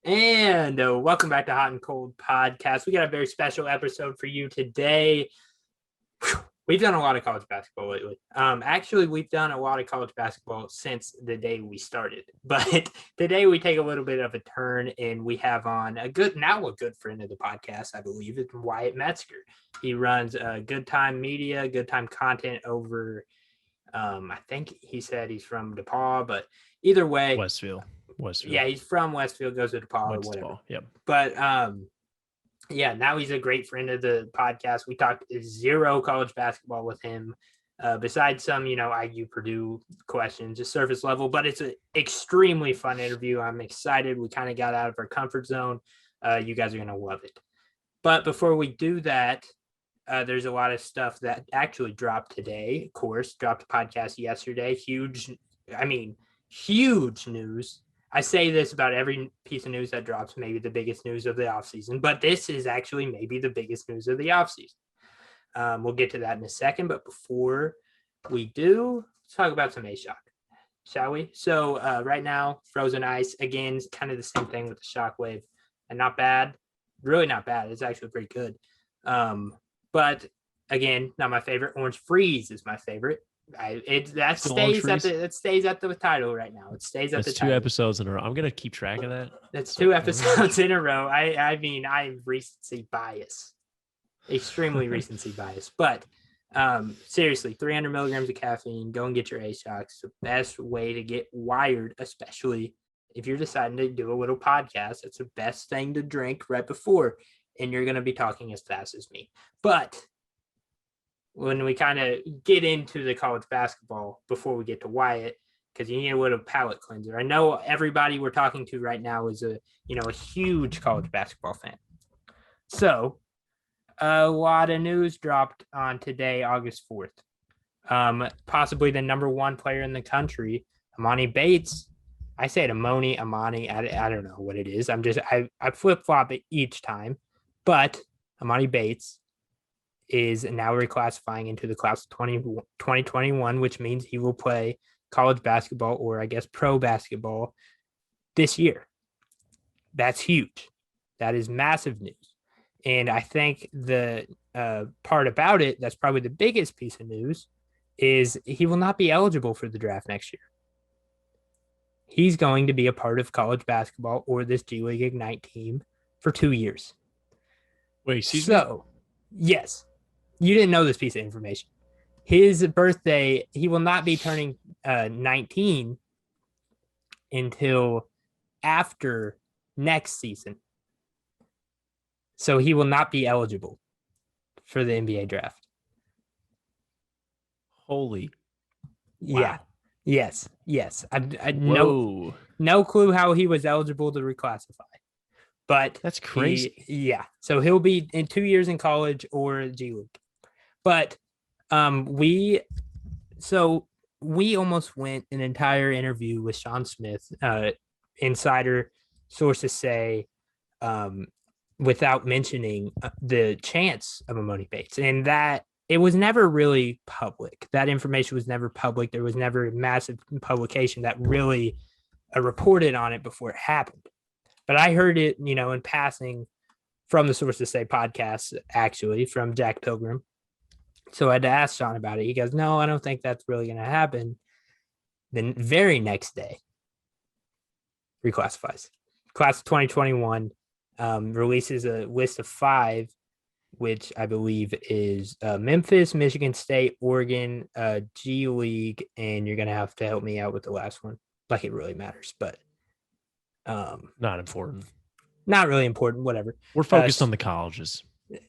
And welcome back to Hot and Cold Podcast. We got a very special episode for you today. We've done a lot of college basketball lately. Actually, we've done a lot of college basketball since the day we started. But today we take a little bit of a turn, and we have on a good friend of the podcast, I believe, it's Wyatt Metzger. He runs Good Time Media, Good Time Content over. I think he said he's from DePaul, but either way, Westville. Yeah, he's from Westfield, goes to DePaul or whatever. Yep. But yeah, now he's a great friend of the podcast. We talked zero college basketball with him, besides some, IU Purdue questions, just surface level. But it's an extremely fun interview. I'm excited. We kind of got out of our comfort zone. You guys are going to love it. But before we do that, there's a lot of stuff that actually dropped today. Of course, dropped a podcast yesterday. Huge news. I say this about every piece of news that drops, maybe the biggest news of the offseason, but this is actually maybe the biggest news of the offseason. We'll get to that in a second, but before we do, let's talk about some A-Shock, shall we? So right now, Frozen Ice, again, is kind of the same thing with the Shockwave, and not bad, really not bad. It's actually pretty good. But again, not my favorite. Orange Freeze is my favorite. That stays at the title right now. It stays at the title. 2 episodes in a row. I'm gonna keep track of that. That's 2 episodes in a row. I'm recency bias, extremely recency bias. But seriously, 300 milligrams of caffeine. Go and get your A-Shocks. The best way to get wired, especially if you're deciding to do a little podcast. It's the best thing to drink right before, and you're gonna be talking as fast as me. But when we kind of get into the college basketball before we get to Wyatt, because you need a little palate cleanser. I know everybody we're talking to right now is a huge college basketball fan. So a lot of news dropped on today, August 4th. Possibly the number 1 player in the country, Amani Bates. I say it Amani. I don't know what it is. I flip-flop it each time. But Amani Bates is now reclassifying into the class of 2021, which means he will play college basketball, or I guess pro basketball, this year. That's huge. That is massive news. And I think the part about it that's probably the biggest piece of news is he will not be eligible for the draft next year. He's going to be a part of college basketball or this G League Ignite team for 2 years. Wait, excuse me? So, yes. You didn't know this piece of information. His birthday, he will not be turning 19 until after next season. So he will not be eligible for the NBA draft. Holy. Wow. Yeah. Yes. I no clue how he was eligible to reclassify. But that's crazy. So he'll be in 2 years in college or G League. But we almost went an entire interview with Sean Smith, insider sources say, without mentioning the chance of Emoni Bates, and that it was never really public. That information was never public. There was never a massive publication that really reported on it before it happened. But I heard it, in passing from the Sources Say podcast, actually, from Jack Pilgrim. So I had to ask Sean about it. He goes, no, I don't think that's really going to happen. The very next day, Reclassifies. Class of 2021 releases a list of 5, which I believe is Memphis, Michigan State, Oregon, G League, and you're going to have to help me out with the last one. Like it really matters, but not important. Not really important, whatever. We're focused on the colleges.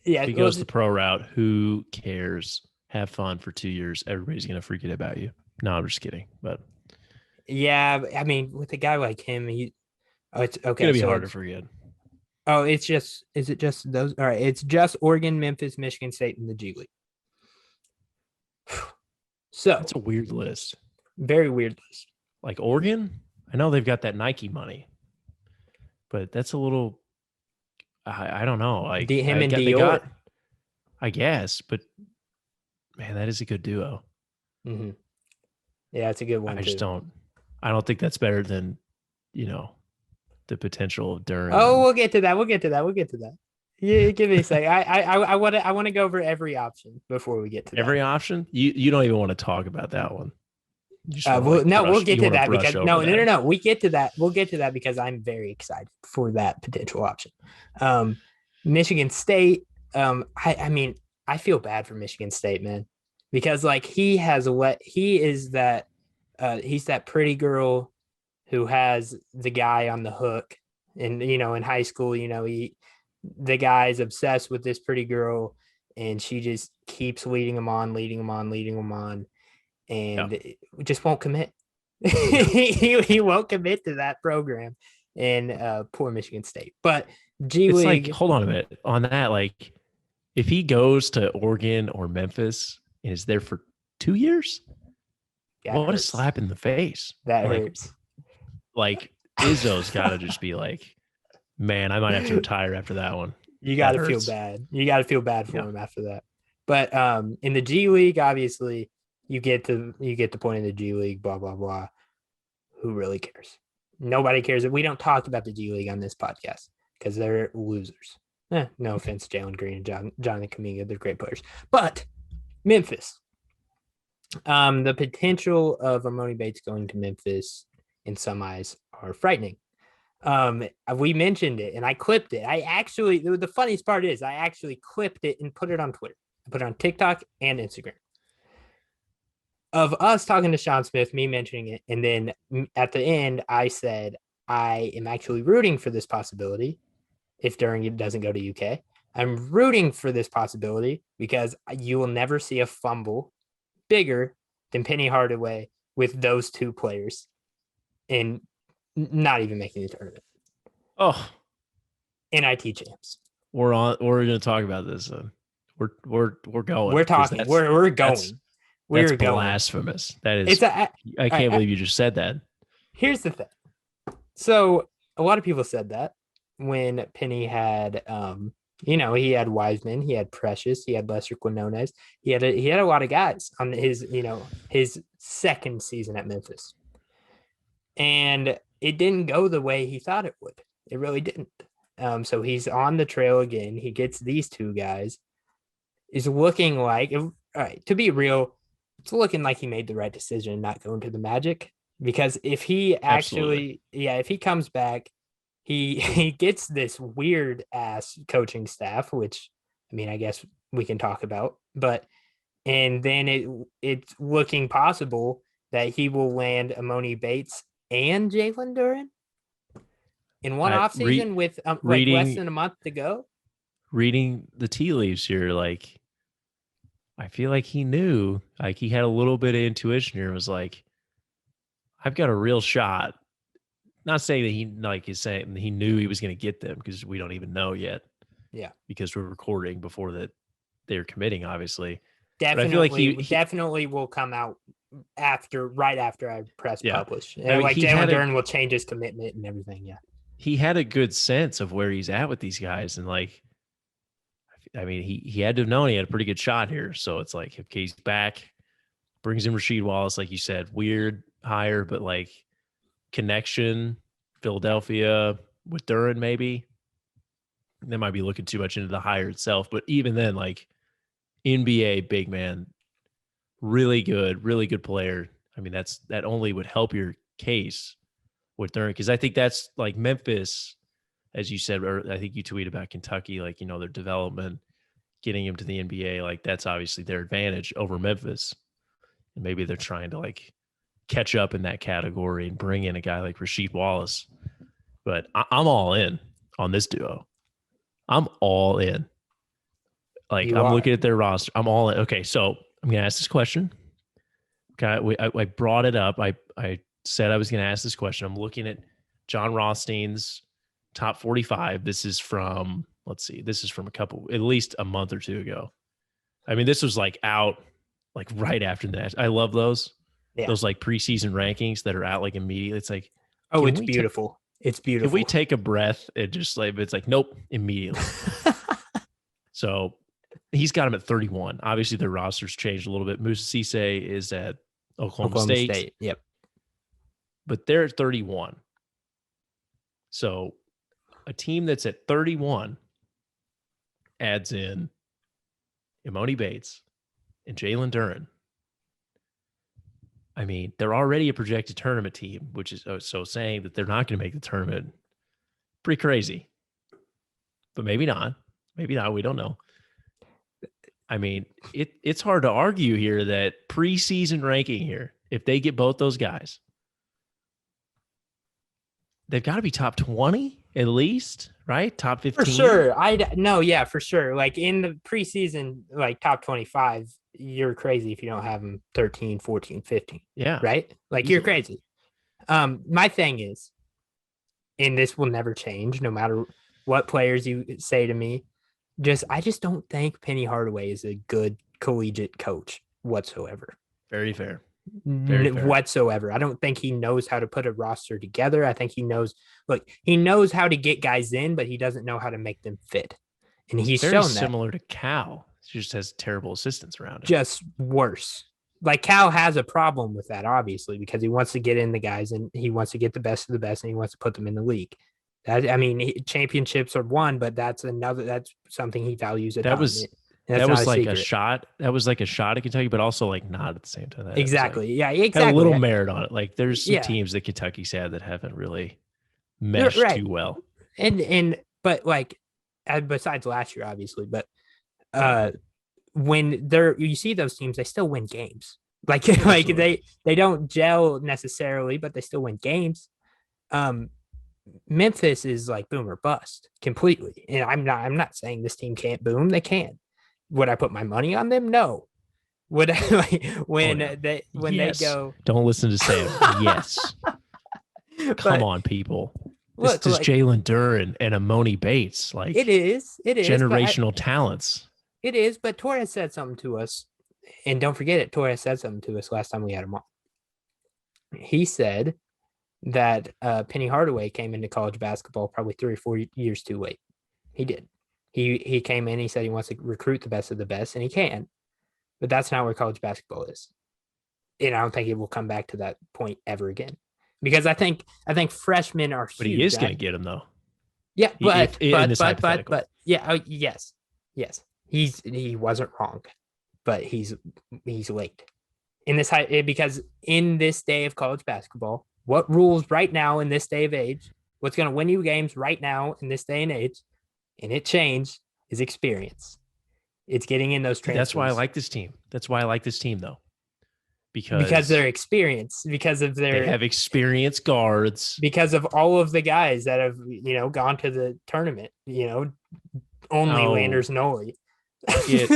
Yeah, if he goes the pro route, who cares? Have fun for 2 years. Everybody's gonna forget about you. No, I'm just kidding. But yeah, I mean, with a guy like him, it's okay. It's gonna be hard to forget. Oh, is it just those? All right, it's just Oregon, Memphis, Michigan State, and the G League. So that's a weird list. Very weird list. Like Oregon, I know they've got that Nike money, but that's a little. I don't know. Like him and Dior. I guess, but man, that is a good duo. Mm-hmm. Yeah, it's a good one. I don't think that's better than, the potential of Duren. Oh, we'll get to that. Yeah, give me a second. I want to go over every option before we get to every option. You don't even want to talk about that one. We'll get to that because no. We get to that. We'll get to that because I'm very excited for that potential option. Michigan State. I mean, I feel bad for Michigan State, man, because like he's that pretty girl who has the guy on the hook, and in high school, the guy's obsessed with this pretty girl, and she just keeps leading him on, and just won't commit. he won't commit to that program, and poor Michigan State. But G League, like, hold on a minute on that. Like, if he goes to Oregon or Memphis and is there for 2 years, what a slap in the face. That hurts. Like, Izzo's got to just be like, man, I might have to retire after that one. You got to feel bad. You got to feel bad for him after that. But in the G League, obviously, you get the point in the G League, blah, blah, blah. Who really cares? Nobody cares. We don't talk about the G League on this podcast because they're losers. No offense, Jalen Green and Jonathan Kuminga. They're great players. But Memphis. The potential of Emoni Bates going to Memphis in some eyes are frightening. We mentioned it and I clipped it. The funniest part is I actually clipped it and put it on Twitter. I put it on TikTok and Instagram. Of us talking to Sean Smith, me mentioning it, and then at the end, I said, I am actually rooting for this possibility if Duren doesn't go to UK. I'm rooting for this possibility because you will never see a fumble bigger than Penny Hardaway with those two players and not even making the tournament. Oh, NIT champs. We're going to talk about this. We're going. We're talking. We're going. That's blasphemous. That is. I can't believe you just said that. Here's the thing. So a lot of people said that when Penny had, he had Wiseman, he had Precious, he had Lester Quinones, he had a lot of guys on his second season at Memphis, and it didn't go the way he thought it would. It really didn't. So he's on the trail again. He gets these two guys. Is looking like, all right, to be real, it's looking like he made the right decision not going to the Magic, because if he if he comes back, he gets this weird ass coaching staff, which I mean, I guess we can talk about, and then it's looking possible that he will land Emoni Bates and Jalen Duren in one offseason with less than a month to go. Reading the tea leaves here, like, I feel like he knew, like he had a little bit of intuition here. It was like, I've got a real shot. Not saying that he's saying he knew he was going to get them, because we don't even know yet. Yeah. Because we're recording before that they're committing, obviously. Definitely, I feel like he definitely will come out right after I press publish. I mean, like Jalen Duren will change his commitment and everything. Yeah. He had a good sense of where he's at with these guys. And like, I mean, he had to have known he had a pretty good shot here. So it's like, if he's back, brings in Rasheed Wallace, like you said, weird hire, but like connection, Philadelphia with Duren, maybe. They might be looking too much into the hire itself. But even then, like, NBA big man, really good player. I mean, that only would help your case with Duren, because I think that's like Memphis, as you said, or I think you tweeted about Kentucky, like, their development, getting him to the NBA, like that's obviously their advantage over Memphis. And maybe they're trying to like catch up in that category and bring in a guy like Rasheed Wallace. But I'm all in on this duo. I'm all in. Like, I'm looking at their roster. I'm all in. Okay, so I'm going to ask this question. Okay, I brought it up. I said I was going to ask this question. I'm looking at John Rothstein's top 45. This is from, at least a month or two ago. I mean, this was like out like right after that. I love those. Yeah. Those like preseason rankings that are out like immediately. It's like, oh, it's beautiful. It's beautiful. If we take a breath, it's like, nope, immediately. So he's got him at 31. Obviously, their roster's changed a little bit. Musa Cisse is at Oklahoma State. Yep. But they're at 31. So a team that's at 31 adds in Emoni Bates and Jalen Duren. I mean, they're already a projected tournament team, which is so saying that they're not going to make the tournament. Pretty crazy. But maybe not. Maybe not. We don't know. I mean, it's hard to argue here that preseason ranking here, if they get both those guys, they've got to be top 20 at least, right? Top 15. For sure. For sure. Like in the preseason, like top 25, you're crazy if you don't have them 13, 14, 15. Yeah. Right? Like easily. You're crazy. My thing is, and this will never change no matter what players you say to me, I just don't think Penny Hardaway is a good collegiate coach whatsoever. Very fair. Whatsoever. I don't think he knows how to put a roster together. I think he knows how to get guys in, but he doesn't know how to make them fit. And he's very shown that. Similar to Cal. He just has terrible assistants around him. Just worse. Like Cal has a problem with that, obviously, because he wants to get in the guys and he wants to get the best of the best and he wants to put them in the league. Championships are won, but that's something he values. That was like a shot. That was like a shot at Kentucky, but also like not at the same time. Exactly. Had a little merit on it. Like there's some teams that Kentucky's had that haven't really meshed too well. But like besides last year, obviously, but when you see those teams, they still win games. Like they don't gel necessarily, but they still win games. Memphis is like boom or bust completely. And I'm not saying this team can't boom. They can. Would I put my money on them? No. Would I they go? Don't listen to Sam. Yes. Come on, people. This is Jalen Duren and Emoni Bates. Like it is generational talents. It is, but Torres said something to us, and don't forget it. Torres said something to us last time we had him on. He said that Penny Hardaway came into college basketball probably 3 or 4 years too late. He did. He came in. He said he wants to recruit the best of the best, and he can. But that's not where college basketball is, and I don't think it will come back to that point ever again. Because I think freshmen are huge. But he is going to get him though. Yeah, but yes. He wasn't wrong, but he's late in this because in this day of college basketball, what rules right now in this day of age, what's going to win you games right now in this day and age, and it changed, is experience. It's getting in those transfers. That's why I like this team. Though. Because they're experienced, they have experienced guards, because of all of the guys that have gone to the tournament, only Landers Nolly. Get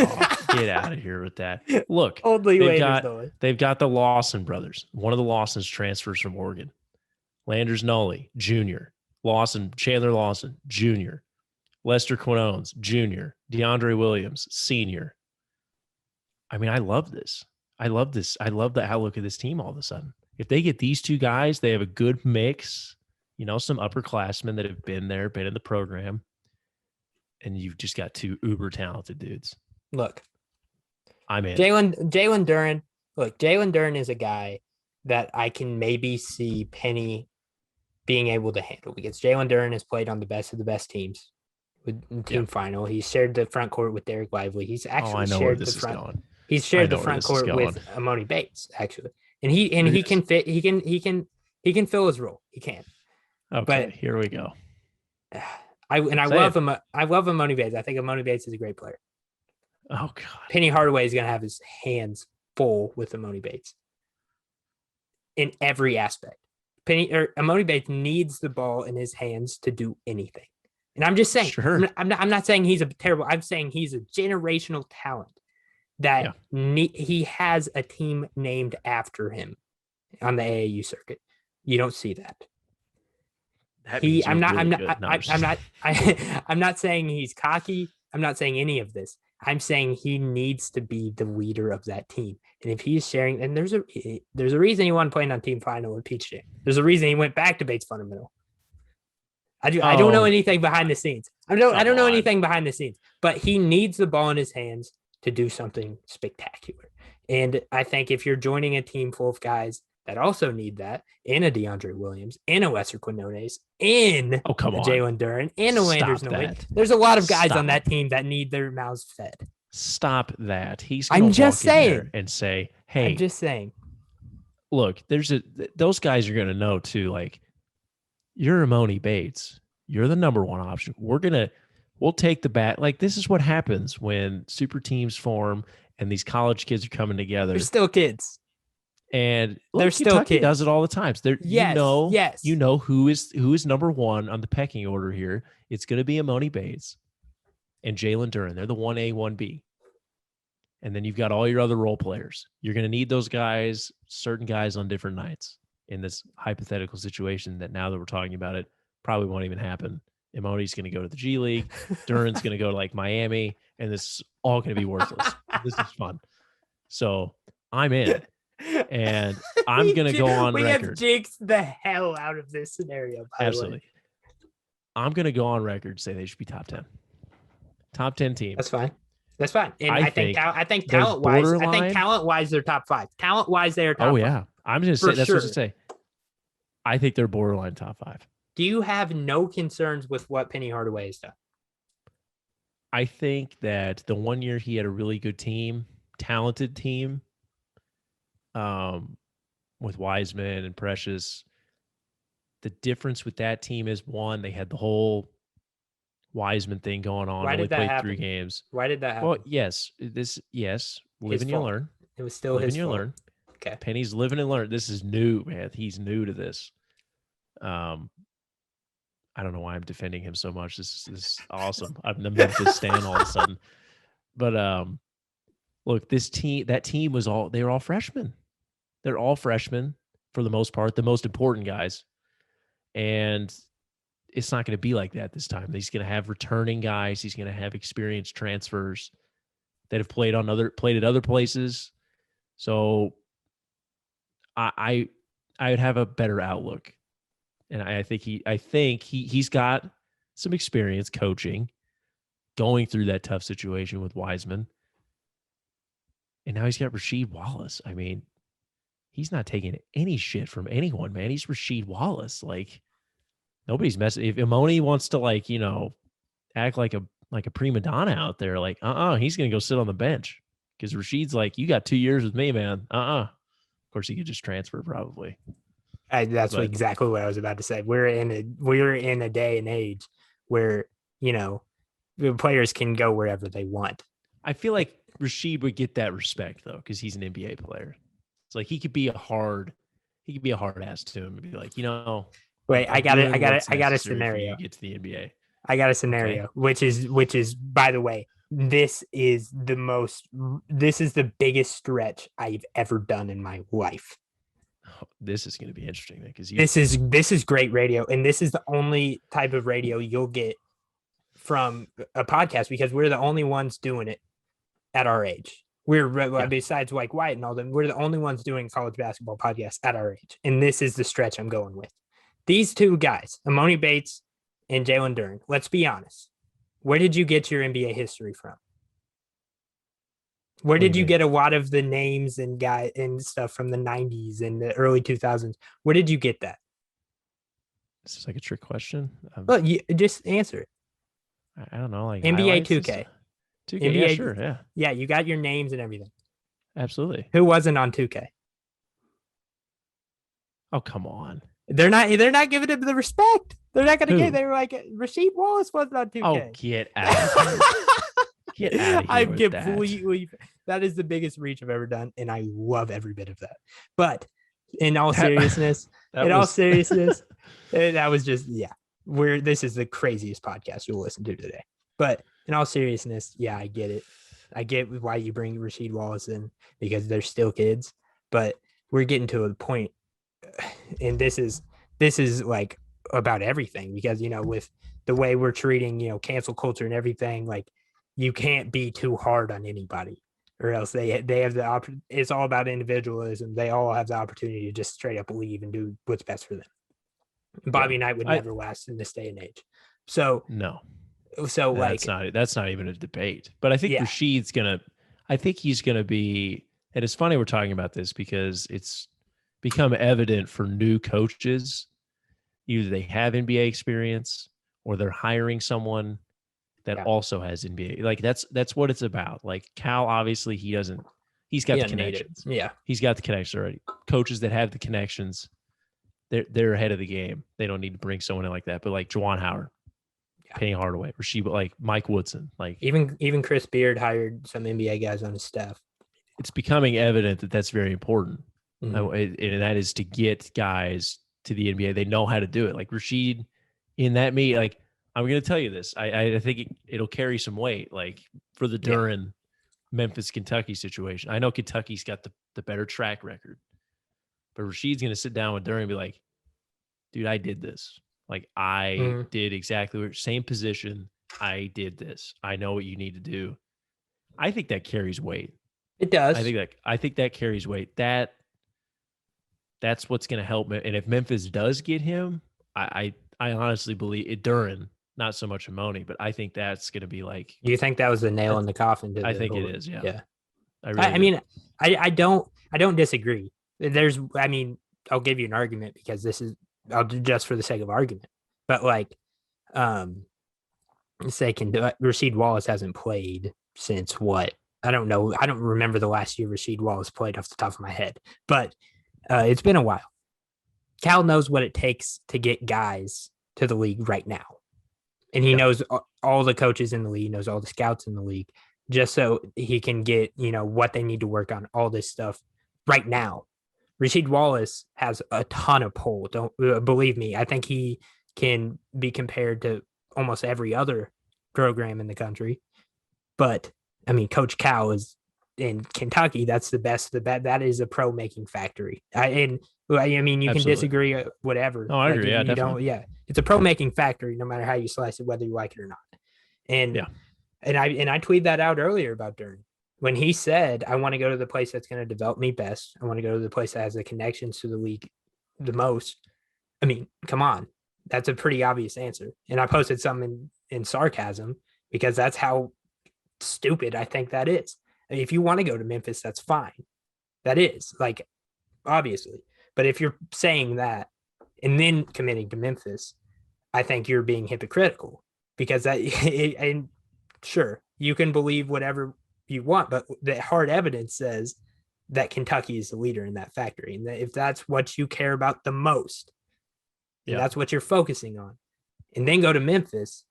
out of here with that. Look, they've got the Lawson brothers. One of the Lawsons transfers from Oregon. Landers Nolly, Jr. Chandler Lawson, Jr. Lester Quinones, Jr. DeAndre Williams, Senior. I mean, I love this. I love the outlook of this team all of a sudden. If they get these two guys, they have a good mix, some upperclassmen that have been there, been in the program. And you've just got two uber talented dudes. Look, I'm in. Jalen Duren. Look, Jalen Duren is a guy that I can maybe see Penny being able to handle, because Jalen Duren has played on the best of the best teams with team final. He's shared the front court with Derek Lively. He's actually shared the front. He's shared the front court with Amani Bates, actually, and he can fit. He can fill his role. He can. Okay, but here we go. I love him. I love Emoni Bates. I think Emoni Bates is a great player. Oh God, Penny Hardaway is going to have his hands full with Emoni Bates in every aspect. Emoni Bates needs the ball in his hands to do anything. And I'm just saying, sure. I'm not saying he's a terrible. I'm saying he's a generational talent that he has a team named after him on the AAU circuit. You don't see that. I'm not saying he's cocky. I'm not saying any of this. I'm saying he needs to be the leader of that team. And if he's sharing, and there's a reason he won playing on team final with Peach Jam. There's a reason he went back to Bates Fundamental. I don't know anything behind the scenes. I don't know anything behind the scenes, but he needs the ball in his hands to do something spectacular. And I think if you're joining a team full of guys that also need that, in a DeAndre Williams, in a Wester Quinones, in Oh, come a on. Jalen Duren, in a Landers Stop Noy. that. There's a lot of guys Stop. on that team that need their mouths fed. Stop that. He's I'm going to just walk in there saying. and say, hey, I'm just saying. look, those guys are going to know too, like, you're Emoni Bates. You're the number one option. We'll take the bat. Like, this is what happens when super teams form and these college kids are coming together. They're still kids. And they're still Kentucky kids. does it all the time. Yes. You know who is number one on the pecking order here. It's going to be Emoni Bates and Jalen Duren. They're the 1A, 1B. And then you've got all your other role players. You're going to need those guys, certain guys on different nights in this hypothetical situation that now that we're talking about it, probably won't even happen. Emoni's going to go to the G League. Duren's going to go to like Miami, and this is all going to be worthless. This is fun. So I'm in, and I'm going to go on record. We have jinxed the hell out of this scenario. Absolutely. I'm going to go on record and say they should be top 10. Top 10 team. That's fine. That's fine. And I think talent wise, they're top 5. Talent wise, they are top 5. Yeah. I'm just saying that's what I say. I think they're borderline top 5. Do you have no concerns with what Penny Hardaway has done? I think that the one year he had a really good team, talented team, with Wiseman and Precious. The difference with that team is, one, they had the whole Wiseman thing going on. Why did that happen? 3 games. Why did that happen? Well, live and you learn. It was still his fault. Learn. Okay. Penny's living and learn. This is new, man. He's new to this. I don't know why I'm defending him so much. This is awesome. I'm the Memphis stan all of a sudden. But look, that team they were all freshmen. They're all freshmen for the most part, the most important guys. And it's not going to be like that this time. He's going to have returning guys. He's going to have experienced transfers that have played at other places. So I would have a better outlook. And I think he's got some experience coaching, going through that tough situation with Wiseman. And now he's got Rasheed Wallace. I mean, he's not taking any shit from anyone, man. He's Rasheed Wallace. Like, nobody's messing. If Emoni wants to, act like a prima donna out there, he's gonna go sit on the bench because Rasheed's like, you got 2 years with me, man. Of course, he could just transfer probably. That's exactly what I was about to say. We're in a day and age where the players can go wherever they want. I feel like Rasheed would get that respect though, because he's an NBA player. It's like he could be a hard ass to him and be like, wait, I got a scenario. Get to the NBA. I got a scenario, okay. which is by the way, this is the biggest stretch I've ever done in my life. Oh, this is going to be interesting because this is great radio, and this is the only type of radio you'll get from a podcast because we're the only ones doing it at our age. Besides like Wyatt and all them, we're the only ones doing college basketball podcasts at our age, and this is the stretch I'm going with. These two guys, Emoni Bates and Jalen Duren. Let's be honest. Where did you get your NBA history from? Where did you get a lot of the names and guys and stuff from the 90s and the early 2000s? Where did you get that? This is like a trick question. Well, you just answer it. I don't know. Like NBA 2K. 2K, NBA, yeah, sure, yeah. Yeah, you got your names and everything. Absolutely. Who wasn't on 2K? Oh, come on. They're not giving him the respect. They're not going to get. They were like, Rasheed Wallace wasn't on 2K. Oh, get out of here. Get out of here. I'm completely. That is the biggest reach I've ever done, and I love every bit of that. But in all seriousness, that was just this is the craziest podcast you'll listen to today. But in all seriousness, yeah, I get it. I get why you bring Rasheed Wallace in because they're still kids, but we're getting to a point, and this is like about everything because with the way we're treating cancel culture and everything, like you can't be too hard on anybody or else they have the option. It's all about individualism. They all have the opportunity to just straight up leave and do what's best for them. Bobby Knight would never last in this day and age. So no. So that's not even a debate. But I think Rasheed's he's gonna be, and it's funny we're talking about this because become evident for new coaches. Either they have NBA experience or they're hiring someone that also has NBA. Like that's what it's about. Like Cal, obviously he's got the connections. Yeah. He's got the connections already. Coaches that have the connections, they're ahead of the game. They don't need to bring someone in like that. But like Juwan Howard, Penny Hardaway, Rasheed, like Mike Woodson, like even Chris Beard hired some NBA guys on his staff. It's becoming evident that that's very important. Mm-hmm. And that is to get guys to the NBA. They know how to do it. Like Rasheed in that meet, like I'm going to tell you this. I think it'll carry some weight, like for the Duren Memphis, Kentucky situation. I know Kentucky's got the better track record, but Rasheed's going to sit down with Duren and be like, dude, I did this. Like I did exactly what same position. I did this. I know what you need to do. I think that carries weight. It does. I think that carries weight. That's what's going to help. And if Memphis does get him, I honestly believe it. Duren, not so much Emoni, but I think that's going to be like. You think that was the nail in the coffin? I think it is. Yeah. Yeah. I mean, I don't disagree. I'll give you an argument because this is I'll do just for the sake of argument. But like, say Rasheed Wallace hasn't played since what? I don't know. I don't remember the last year Rasheed Wallace played off the top of my head, but it's been a while. Cal knows what it takes to get guys to the league right now. And he knows all the coaches in the league, knows all the scouts in the league, just so he can get, what they need to work on, all this stuff right now. Rasheed Wallace has a ton of pull. Don't believe me. I think he can be compared to almost every other program in the country. But I mean, Coach Cal is in Kentucky. That's the best. That is a pro making factory. You Absolutely. can disagree, whatever. Oh, I agree. Yeah, definitely. It's a pro making factory, no matter how you slice it, whether you like it or not. And I tweeted that out earlier about Duren when he said, "I want to go to the place that's going to develop me best. I want to go to the place that has the connections to the league the most." I mean, come on, that's a pretty obvious answer. And I posted something in sarcasm because that's how stupid I think that is. I mean, if you want to go to Memphis, that's fine. That is like obviously, but if you're saying that and then committing to Memphis, I think you're being hypocritical because and sure, you can believe whatever you want, but the hard evidence says that Kentucky is the leader in that factory, and that if that's what you care about the most, and that's what you're focusing on, and then go to Memphis,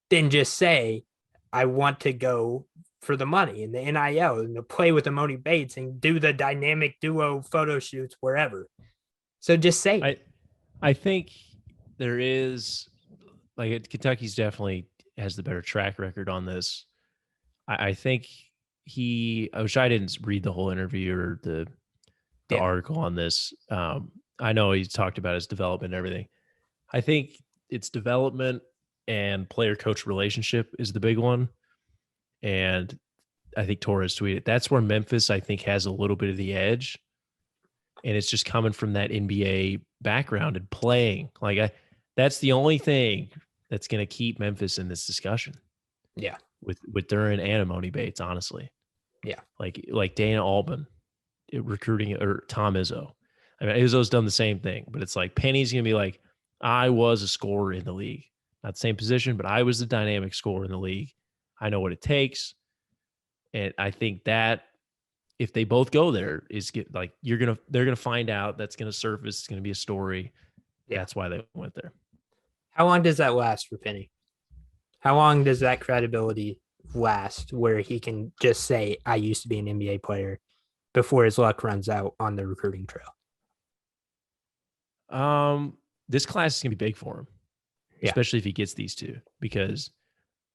then just say, I want to go for the money and the NIL and to play with Emoni Bates and do the dynamic duo photo shoots wherever. So just say I think there is like Kentucky's definitely has the better track record on this. I think I wish I didn't read the whole interview or the article on this. I know he's talked about his development and everything. I think it's development and player-coach relationship is the big one. And I think Torres tweeted, that's where Memphis, I think, has a little bit of the edge. And it's just coming from that NBA background and playing. That's the only thing that's going to keep Memphis in this discussion. Yeah. With Duren and Emoni Bates, honestly. Yeah. Like Dana Altman recruiting, or Tom Izzo. I mean, Izzo's done the same thing, but it's like Penny's going to be like, I was a scorer in the league. Not the same position, but I was the dynamic scorer in the league. I know what it takes. And I think that if they both go there, they're going to find out, that's going to surface. It's going to be a story. Yeah. That's why they went there. How long does that last for Penny? How long does that credibility last where he can just say, I used to be an NBA player before his luck runs out on the recruiting trail? This class is going to be big for him. Especially if he gets these two, because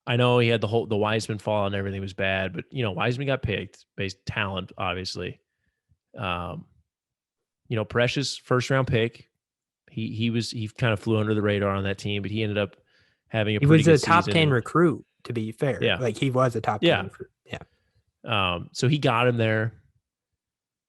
I know he had the Wiseman fall and everything was bad, but Wiseman got picked based talent, obviously. Precious first round pick. He kind of flew under the radar on that team, but he ended up having a pretty good season. He was a top 10 recruit, to be fair. Yeah. Like he was a top 10 recruit. Yeah. So he got him there.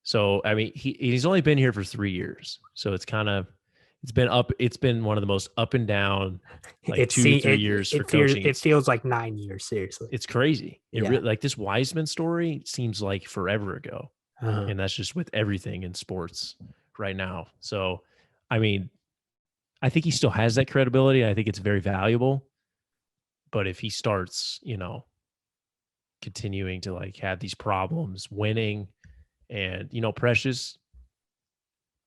So, I mean, he's only been here for 3 years. So it's been one of the most up and down, like 2-3 years for coaching. It feels like 9 years, seriously. It's crazy. Like this Wiseman story seems like forever ago. And that's just with everything in sports right now. So, I mean, I think he still has that credibility. I think it's very valuable. But if he starts, continuing to like have these problems, winning, and Precious,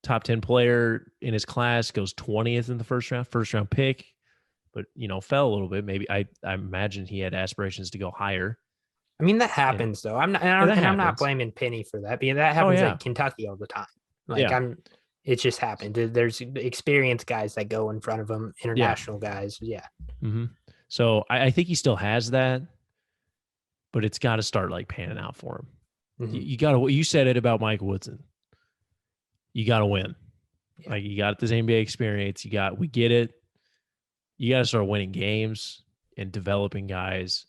top 10 player in his class, goes 20th in the first round pick, but fell a little bit. Maybe I imagine he had aspirations to go higher. I mean, that happens though. I'm not blaming Penny for that, because that happens at Kentucky all the time. It just happened. There's experienced guys that go in front of them, international guys. Yeah. Mm-hmm. So I think he still has that, but it's got to start like panning out for him. Mm-hmm. You got to. You said it about Mike Woodson. You got to win. Yeah. Like, you got this NBA experience. We get it. You got to start winning games and developing guys,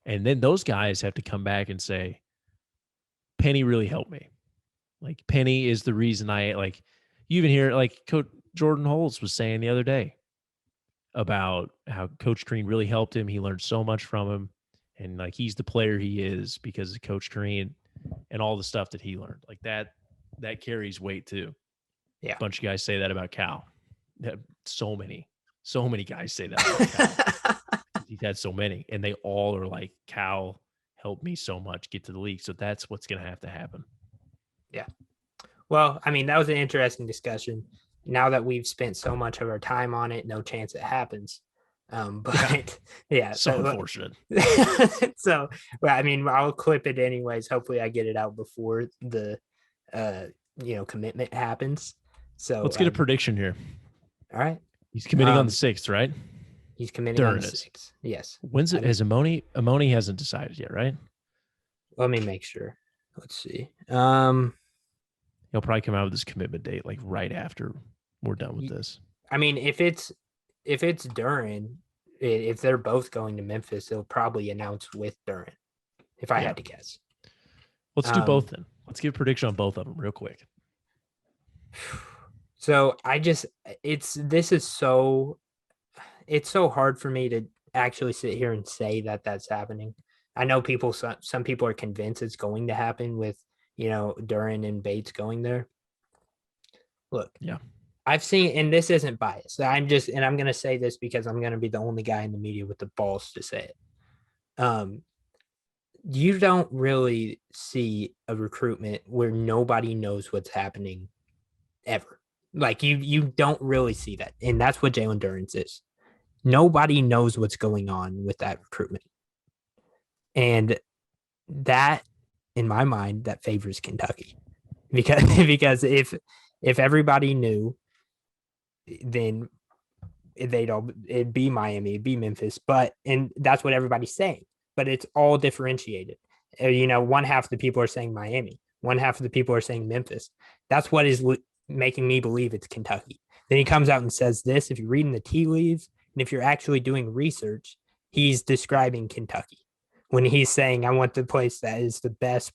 and then those guys have to come back and say, "Penny really helped me." Like, Penny is the reason I like. You even hear like Coach Jordan Holtz was saying the other day about how Coach Green really helped him. He learned so much from him, and like, he's the player he is because of Coach Green and all the stuff that he learned. Like, that carries weight too. Yeah, a bunch of guys say that about Cal. So many guys say that about Cal. He's had so many, and they all are like, Cal helped me so much get to the league. So that's what's going to have to happen. Yeah. Well, I mean, that was an interesting discussion. Now that we've spent so much of our time on it, no chance it happens. But yeah, so unfortunate. So, well, I mean, I'll clip it anyways. Hopefully I get it out before the, commitment happens. So let's get a prediction here. All right. He's committing on the 6th, right? He's committing on the 6th. Yes. When's it? Has Emoni hasn't decided yet, right? Let me make sure. Let's see. He'll probably come out with his commitment date like right after we're done with this. I mean, if it's Duren, if they're both going to Memphis, they'll probably announce with Duren, if I had to guess. Let's do both then. Let's give a prediction on both of them real quick. So it's so hard for me to actually sit here and say that that's happening. I know some people are convinced it's going to happen with, Duren and Bates going there. Look, I've seen, and this isn't biased. I'm going to say this because I'm going to be the only guy in the media with the balls to say it. You don't really see a recruitment where nobody knows what's happening ever. Like, you don't really see that. And that's what Jalen Duren's is. Nobody knows what's going on with that recruitment. And that, in my mind, that favors Kentucky. Because if everybody knew, then it'd be Miami, it'd be Memphis, and that's what everybody's saying. But it's all differentiated. One half of the people are saying Miami, one half of the people are saying Memphis. That's what is making me believe it's Kentucky. Then he comes out and says this. If you're reading the tea leaves, and if you're actually doing research, he's describing Kentucky when he's saying, I want the place that is the best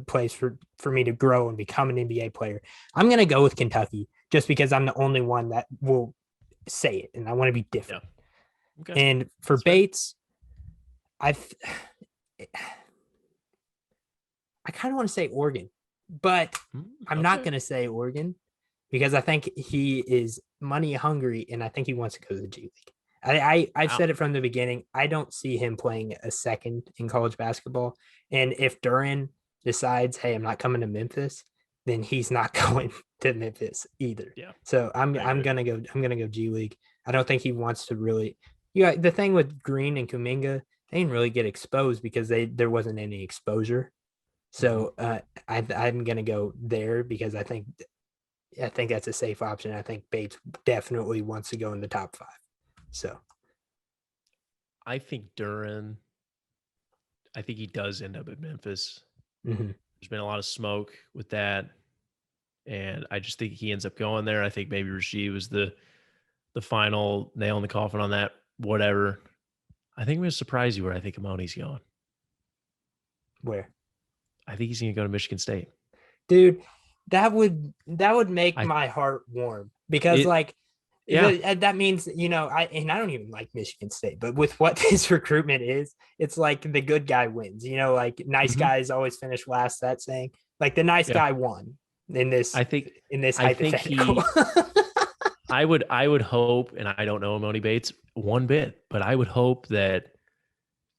place for me to grow and become an NBA player. I'm going to go with Kentucky just because I'm the only one that will say it, and I want to be different. Yeah. Okay. And for Bates, I kind of want to say Oregon, but I'm not going to say Oregon because I think he is money hungry, and I think he wants to go to the G League. I've said it from the beginning. I don't see him playing a second in college basketball. And if Duren decides, hey, I'm not coming to Memphis, then he's not going to Memphis either. Yeah. So I'm gonna go G League. I don't think he wants to really. The thing with Green and Kuminga, they didn't really get exposed because there wasn't any exposure. So I'm gonna go there because I think that's a safe option. I think Bates definitely wants to go in the top 5. So I think Duren, I think he does end up at Memphis. Mm-hmm. There's been a lot of smoke with that, and I just think he ends up going there. I think maybe Rasheed was the final nail in the coffin on that. Whatever. I think I'm going to surprise you where I think Emoni's going. Where? I think he's going to go to Michigan State. Dude, that would make my heart warm because that means, I don't even like Michigan State, but with what this recruitment is, it's like the good guy wins, like nice guys always finish last, that saying, like the nice guy won. in this I think hypothetical. I would hope, and I don't know Emoni Bates one bit, but I would hope that,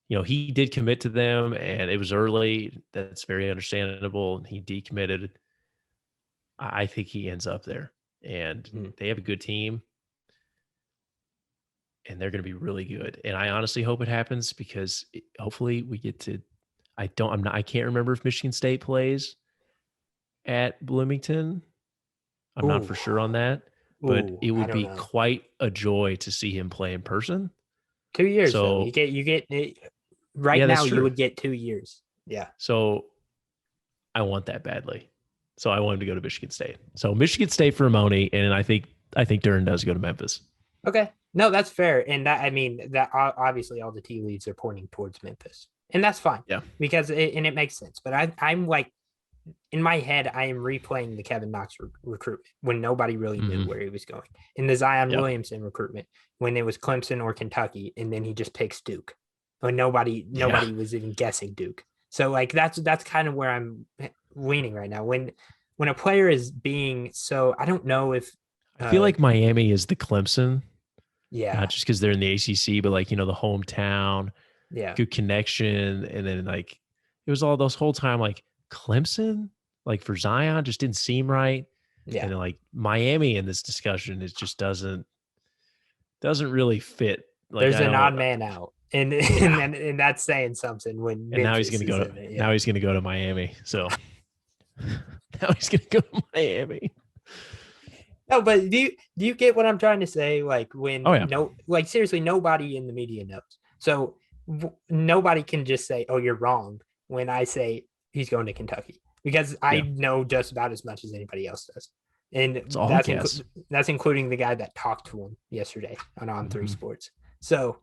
he did commit to them and it was early. That's very understandable. He decommitted. I think he ends up there, and they have a good team and they're going to be really good. And I honestly hope it happens because hopefully we get to, I can't remember if Michigan State plays at Bloomington. I'm not for sure on that, but it would be quite a joy to see him play in person. 2 years. So you get right now you would get 2 years. Yeah. So I want that badly. So I want him to go to Michigan State. So Michigan State for Emoni, and I think Duren does go to Memphis. Okay. No, that's fair. And that obviously all the tea leaves are pointing towards Memphis. And that's fine. Yeah. Because it makes sense. But I'm like, in my head, I am replaying the Kevin Knox recruitment when nobody really knew where he was going. In the Zion Williamson recruitment, when it was Clemson or Kentucky, and then he just picks Duke. When nobody was even guessing Duke. So like that's kind of where I'm leaning right now. When a player is being so, I don't know if I feel like Miami is the Clemson. Yeah. Not just because they're in the ACC, but like, the hometown, good connection. And then like, it was all those whole time, like Clemson, like for Zion just didn't seem right. Yeah. And then like Miami in this discussion, it just doesn't really fit. Like, there's an odd man out. And that's saying something when now he's going to go to now he's going to go to Miami. So now he's going to go to Miami. No, but do you get what I'm trying to say? Like when seriously, nobody in the media knows. So nobody can just say, "Oh, you're wrong." When I say he's going to Kentucky, because I know just about as much as anybody else does, and that's including the guy that talked to him yesterday on On3 Sports. So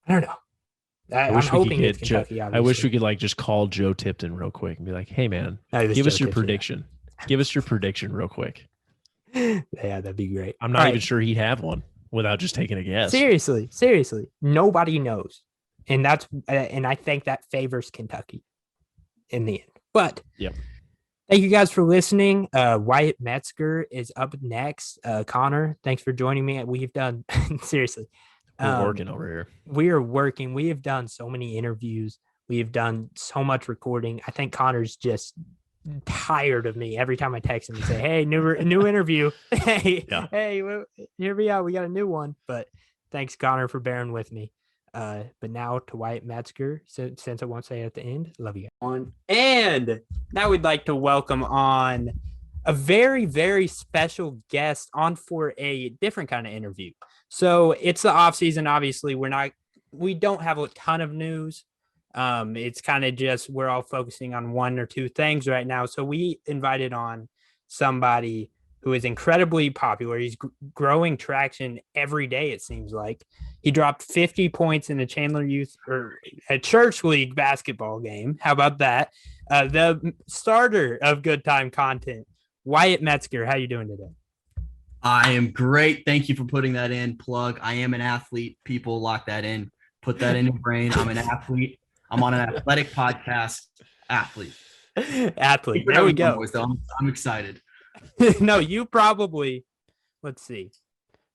I don't know. I'm hoping it's Kentucky. I wish we could like just call Joe Tipton real quick and be like, "Hey man, give us your prediction. Give us your prediction real quick." Yeah, that'd be great. I'm not even sure he'd have one without just taking a guess. Seriously, nobody knows, and I think that favors Kentucky in the end. But thank you guys for listening. Wyatt Metzger is up next. Connor, thanks for joining me. We've done seriously. We're working over here. We are working. We have done so many interviews. We have done so much recording. I think Connor's just tired of me every time I text him and say, "Hey, new interview. Hey, here we are. We got a new one." But thanks, Connor, for bearing with me. But now to Wyatt Metzger, since I won't say it at the end, love you guys. And now we'd like to welcome on a very, very special guest on for a different kind of interview. So it's the off season. Obviously, we don't have a ton of news. It's kind of just, we're all focusing on one or two things right now. So we invited on somebody who is incredibly popular. He's growing traction every day. It seems like he dropped 50 points in the Chandler Youth or a church league basketball game. How about that? The starter of Good Time Content, Wyatt Metzger. How you doing today? I am great. Thank you for putting that in. Plug. I am an athlete. People lock that in. Put that in your brain. I'm an athlete. I'm on an athletic podcast. Athlete. There we go. I'm excited. No, you probably, let's see.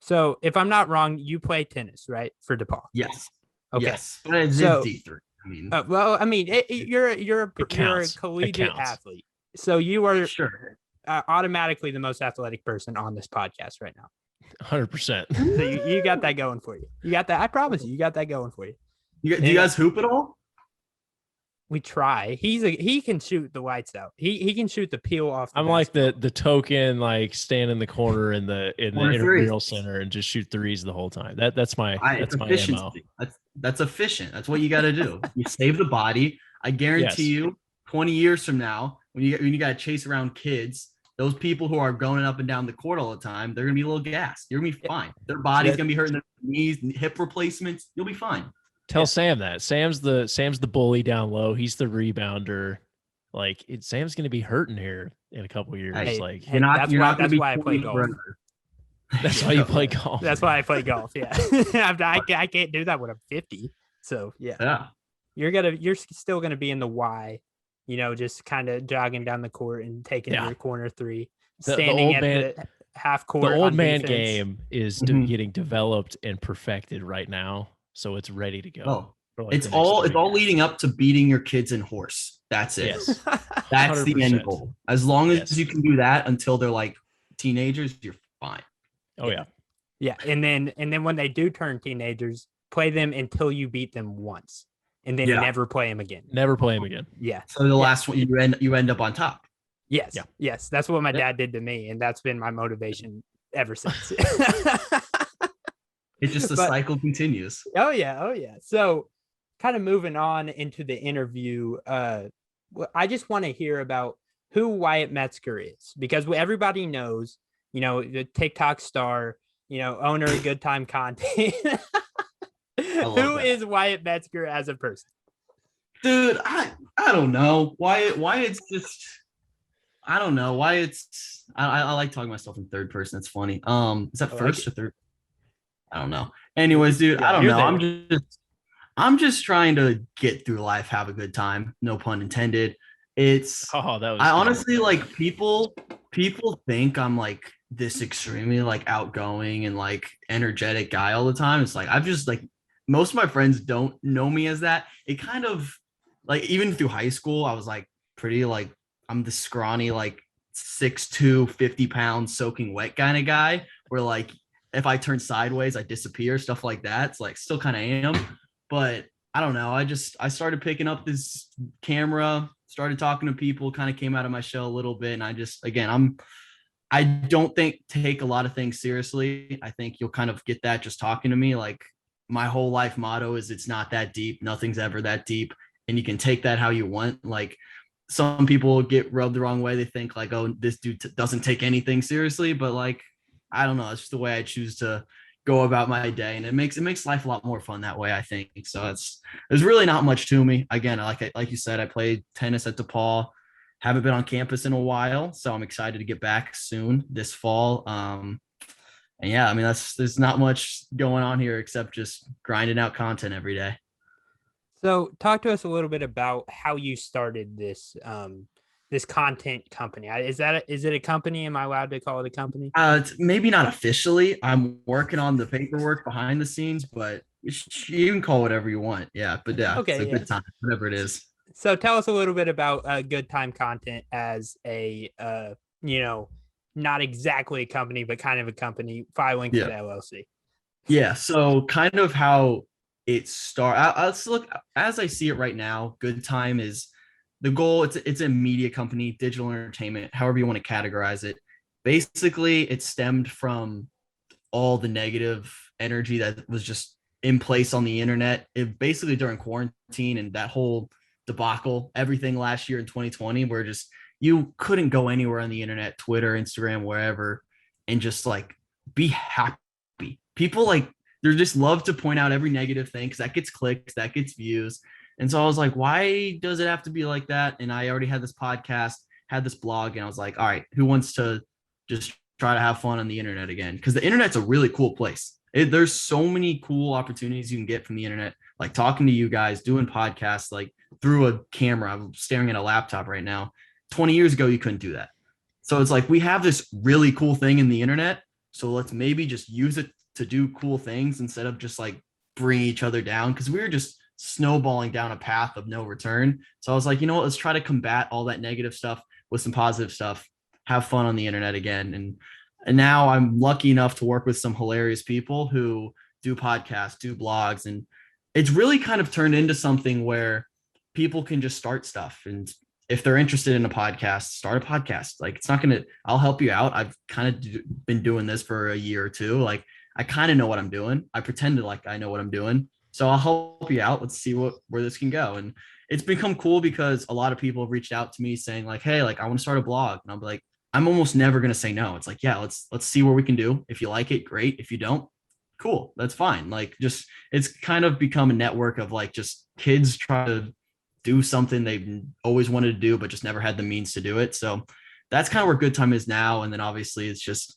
So if I'm not wrong, you play tennis, right? For DePaul. Yes. Okay. Yes. But it's D3. I mean, you're a collegiate athlete. So you are automatically the most athletic person on this podcast right now. 100%. So you got that going for you. You got that. I promise you got that going for you. Do you guys hoop at all? We try. He can shoot the lights out. He can shoot the peel off. I'm like the token, like stand in the corner in the intramural center and just shoot threes the whole time. That's my MO. That's efficient. That's what you got to do. You save the body. I guarantee you, 20 years from now, when you got to chase around kids, those people who are going up and down the court all the time, they're gonna be a little gassed. You're gonna be fine. Their body's gonna be hurting, their knees, hip replacements. You'll be fine. Tell Sam that. Sam's the bully down low. He's the rebounder. Like Sam's gonna be hurting here in a couple of years. That's why I play golf. That's why you play golf. That's why I play golf. Yeah, I can't do that when I'm 50. So yeah. You're still gonna be in the Y just kind of jogging down the court and taking your corner three, The standing old at man- the half court. The old on man defense. game is getting developed and perfected right now, so it's ready to go. Oh, for, like, it's the next all 3 years. leading up to beating your kids in horse. That's it. Yes. That's the end 100%. goal. As long as Yes. you can do that until they're like teenagers, you're fine. Oh yeah. Yeah, and then when they do turn teenagers, play them until you beat them once, and then never play them again. Never play him again. Yeah. So the last one, you end up on top. Yes. Yeah. Yes. That's what my dad did to me, and that's been my motivation ever since. It's just the cycle continues. Oh yeah. So, kind of moving on into the interview, I just want to hear about who Wyatt Metzger is, because everybody knows, the TikTok star, owner of Good Time Content. Who is Wyatt Metzger as a person? Dude, I don't know. Wyatt's just, I don't know. Wyatt's, I like talking myself in third person. It's funny. Is that first or third? I don't know. Anyways, dude, I don't know. I'm just trying to get through life, have a good time. No pun intended. Honestly, like, people think I'm like this extremely like outgoing and like energetic guy all the time. It's like, I've just like, most of my friends don't know me as that. It kind of like, even through high school, I was like pretty like, I'm the scrawny, like 6'2", 50 pounds soaking wet kind of guy, where like, if I turn sideways, I disappear, stuff like that. It's like, still kind of am, but I don't know. I started picking up this camera, started talking to people, kind of came out of my shell a little bit. And I don't take a lot of things seriously. I think you'll kind of get that just talking to me. Like, my whole life motto is it's not that deep. Nothing's ever that deep. And you can take that how you want. Like, some people get rubbed the wrong way. They think like, oh, this dude doesn't take anything seriously. But like, I don't know. It's just the way I choose to go about my day. And it makes life a lot more fun that way, I think. So there's really not much to me. Again, like you said, I played tennis at DePaul. Haven't been on campus in a while. So I'm excited to get back soon this fall. And yeah, I mean, there's not much going on here except just grinding out content every day. So talk to us a little bit about how you started this this content company. Is it a company? Am I allowed to call it a company? It's maybe not officially. I'm working on the paperwork behind the scenes, but you can call whatever you want. Yeah, but yeah, okay, it's a good time, whatever it is. So tell us a little bit about Good Time Content as a not exactly a company, but kind of a company, filing for the LLC. Yeah. So kind of how it started. Let's look, as I see it right now, Good Time is the goal. It's a media company, digital entertainment, however you want to categorize it. Basically, it stemmed from all the negative energy that was just in place on the internet. It basically during quarantine and that whole debacle, everything last year in 2020, where just you couldn't go anywhere on the internet, Twitter, Instagram, wherever, and just like be happy. People like, they just love to point out every negative thing because that gets clicks, that gets views. And so I was like, why does it have to be like that? And I already had this podcast, had this blog, and I was like, all right, who wants to just try to have fun on the internet again? Because the internet's a really cool place. There's so many cool opportunities you can get from the internet, like talking to you guys, doing podcasts, like through a camera. I'm staring at a laptop right now. 20 years ago, you couldn't do that. So it's like, we have this really cool thing in the internet. So let's maybe just use it to do cool things instead of just like bring each other down. Cause we were just snowballing down a path of no return. So I was like, you know what, let's try to combat all that negative stuff with some positive stuff, have fun on the internet again. And now I'm lucky enough to work with some hilarious people who do podcasts, do blogs. And it's really kind of turned into something where people can just start stuff. And if they're interested in a podcast, start a podcast. Like, it's not going to, I'll help you out. I've kind of been doing this for a year or two. Like, I kind of know what I'm doing. I pretended like I know what I'm doing. So I'll help you out. Let's see where this can go. And it's become cool because a lot of people have reached out to me saying like, hey, like, I want to start a blog. And I'm like, I'm almost never going to say no. It's like, yeah, let's see what we can do. If you like it, great. If you don't, cool. That's fine. Like, just, it's kind of become a network of like just kids trying to do something they've always wanted to do, but just never had the means to do it. So that's kind of where Good Time is now. And then obviously it's just,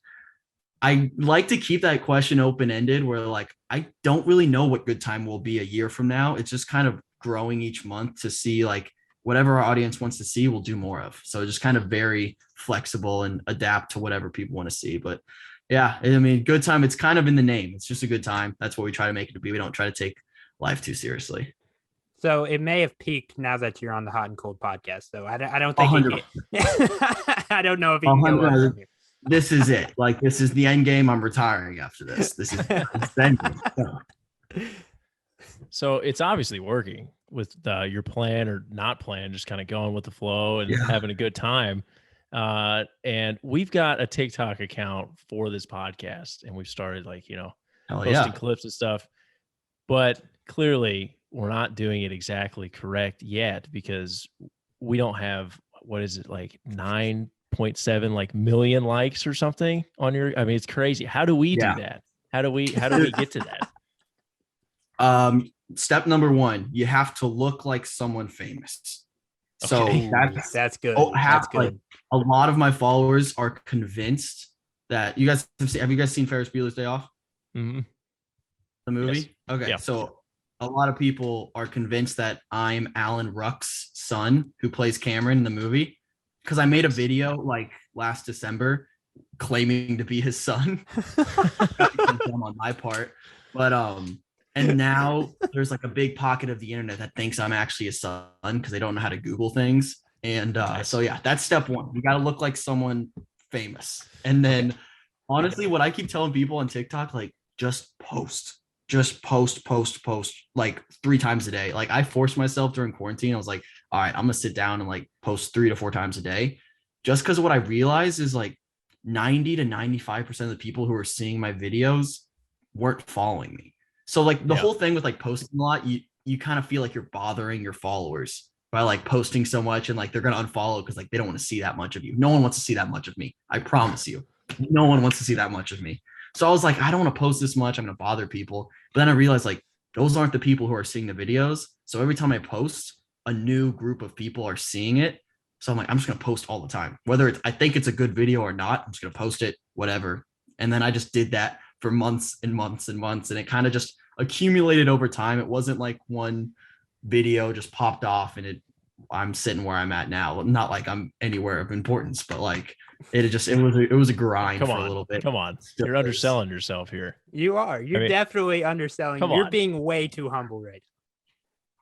I like to keep that question open-ended where like, I don't really know what Good Time will be a year from now. It's just kind of growing each month to see like whatever our audience wants to see, we'll do more of. So just kind of very flexible and adapt to whatever people want to see. But yeah, I mean, good time. It's kind of in the name. It's just a good time. That's what we try to make it to be. We don't try to take life too seriously. So it may have peaked now that you're on the Hot and Cold podcast, though. I don't think I don't know if you can go on from here. This is it. Like, this is the end game. I'm retiring after this. This is the end game. So it's obviously working with your plan or not plan, just kind of going with the flow and having a good time. And we've got a TikTok account for this podcast, and we've started posting clips and stuff. But clearly, we're not doing it exactly correct yet because we don't have, what is it, like 9.7 million likes or something on your, I mean, it's crazy. How do we do that? How do we get to that? Step number 1, you have to look like someone famous. So that's good. That's good. Like, a lot of my followers are convinced that have you guys seen Ferris Bueller's Day Off? Mm-hmm. The movie? Yes. Okay. Yeah. So a lot of people are convinced that I'm Alan Ruck's son who plays Cameron in the movie, because I made a video like last December claiming to be his son. On my part. But and now there's like a big pocket of the internet that thinks I'm actually his son because they don't know how to Google things. And so yeah, that's step 1. You got to look like someone famous. And then honestly, what I keep telling people on TikTok, like, just post like 3 times a day. Like, I forced myself during quarantine. I was like, all right, I'm gonna sit down and like post 3 to 4 times a day, just because what I realized is like 90 to 95% of the people who are seeing my videos weren't following me. So like the whole thing with like posting a lot, you kind of feel like you're bothering your followers by like posting so much, and like they're gonna unfollow because like they don't want to see that much of you. No one wants to see that much of me. I promise you, no one wants to see that much of me. So I was like, I don't want to post this much. I'm going to bother people. But then I realized like those aren't the people who are seeing the videos. So every time I post, a new group of people are seeing it. So I'm like, I'm just going to post all the time, whether I think it's a good video or not. I'm just going to post it, whatever. And then I just did that for months and months and months. And it kind of just accumulated over time. It wasn't like one video just popped off and I'm sitting where I'm at now. Not like I'm anywhere of importance, but like it was a grind for a little bit. Come on. You're underselling yourself here. You are. You're definitely underselling. You're being way too humble right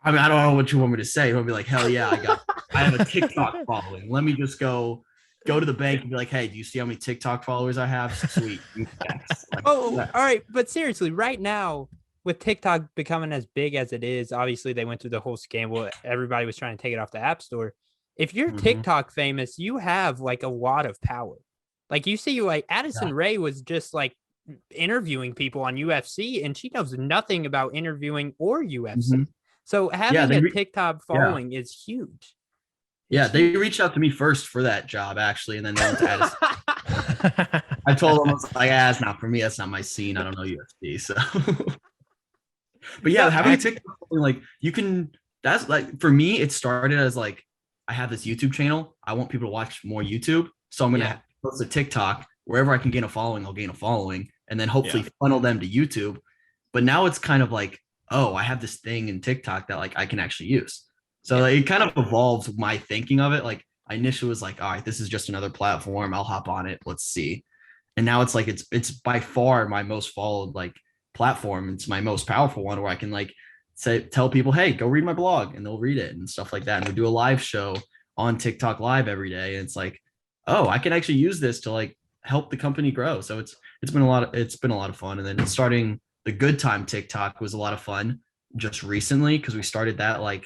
now. I mean, I don't know what you want me to say. I'll be like, hell yeah, I have a TikTok following. Let me just go to the bank and be like, hey, do you see how many TikTok followers I have? Sweet. Like, all right. But seriously, right now, with TikTok becoming as big as it is, obviously they went through the whole scandal. Everybody was trying to take it off the App Store. If you're TikTok famous, you have like a lot of power. Like, you see, like Addison Rae was just like interviewing people on UFC, and she knows nothing about interviewing or UFC. So having a TikTok following is huge. They reached out to me first for that job, actually, and then they went to Addison. I told them, I was like, it's not for me. That's not my scene. I don't know UFC. So, but yeah, having a TikTok, like, you can. That's like, for me, it started as like, I have this YouTube channel. I want people to watch more YouTube, so I'm gonna post a TikTok. Wherever I can gain a following, I'll gain a following, and then hopefully funnel them to YouTube. But now it's kind of like, oh, I have this thing in TikTok that like I can actually use. So it kind of evolved my thinking of it. Like, I initially was like, all right, this is just another platform. I'll hop on it. Let's see. And now it's like, it's by far my most followed like platform. It's my most powerful one, where I can like tell people, hey, go read my blog, and they'll read it and stuff like that. And we do a live show on TikTok live every day. And it's like, oh, I can actually use this to like help the company grow. So it's been a lot of fun. And then starting the Good Time TikTok was a lot of fun just recently, because we started that like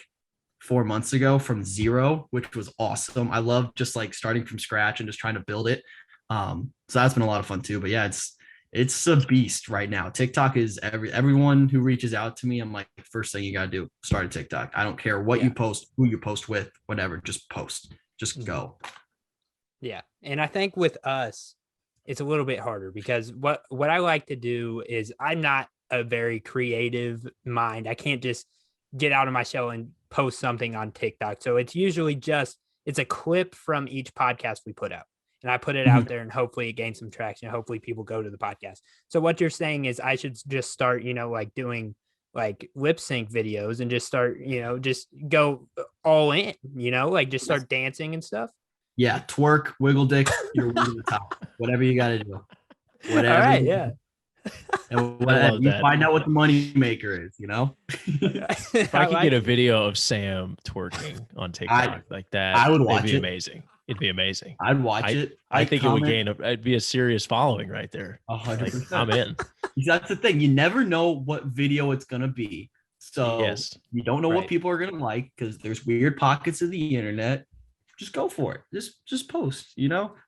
4 months ago from zero, which was awesome. I love just like starting from scratch and just trying to build it. So that's been a lot of fun too. But yeah, it's a beast right now. TikTok is everyone who reaches out to me, I'm like, first thing you got to do, start a TikTok. I don't care what you post, who you post with, whatever, just post, just go. Yeah. And I think with us, it's a little bit harder, because what I like to do is, I'm not a very creative mind. I can't just get out of my shell and post something on TikTok. So it's usually it's a clip from each podcast we put out, and I put it out there, and hopefully it gains some traction. Hopefully people go to the podcast. So what you're saying is I should just start, like doing like lip sync videos and just start, just go all in, like just start dancing and stuff. Yeah, twerk, wiggle dick, you're one of the top. Whatever you got to do. All right, yeah. And you find out what the money maker is, If I could get a video of Sam twerking on TikTok like that, I would watch it'd be it. amazing. It'd be amazing. I'd watch it. I think it would it'd be a serious following right there. 100%. I'm in. That's the thing. You never know what video it's going to be. So you don't know what people are going to like because there's weird pockets of the internet. Just go for it. Just post,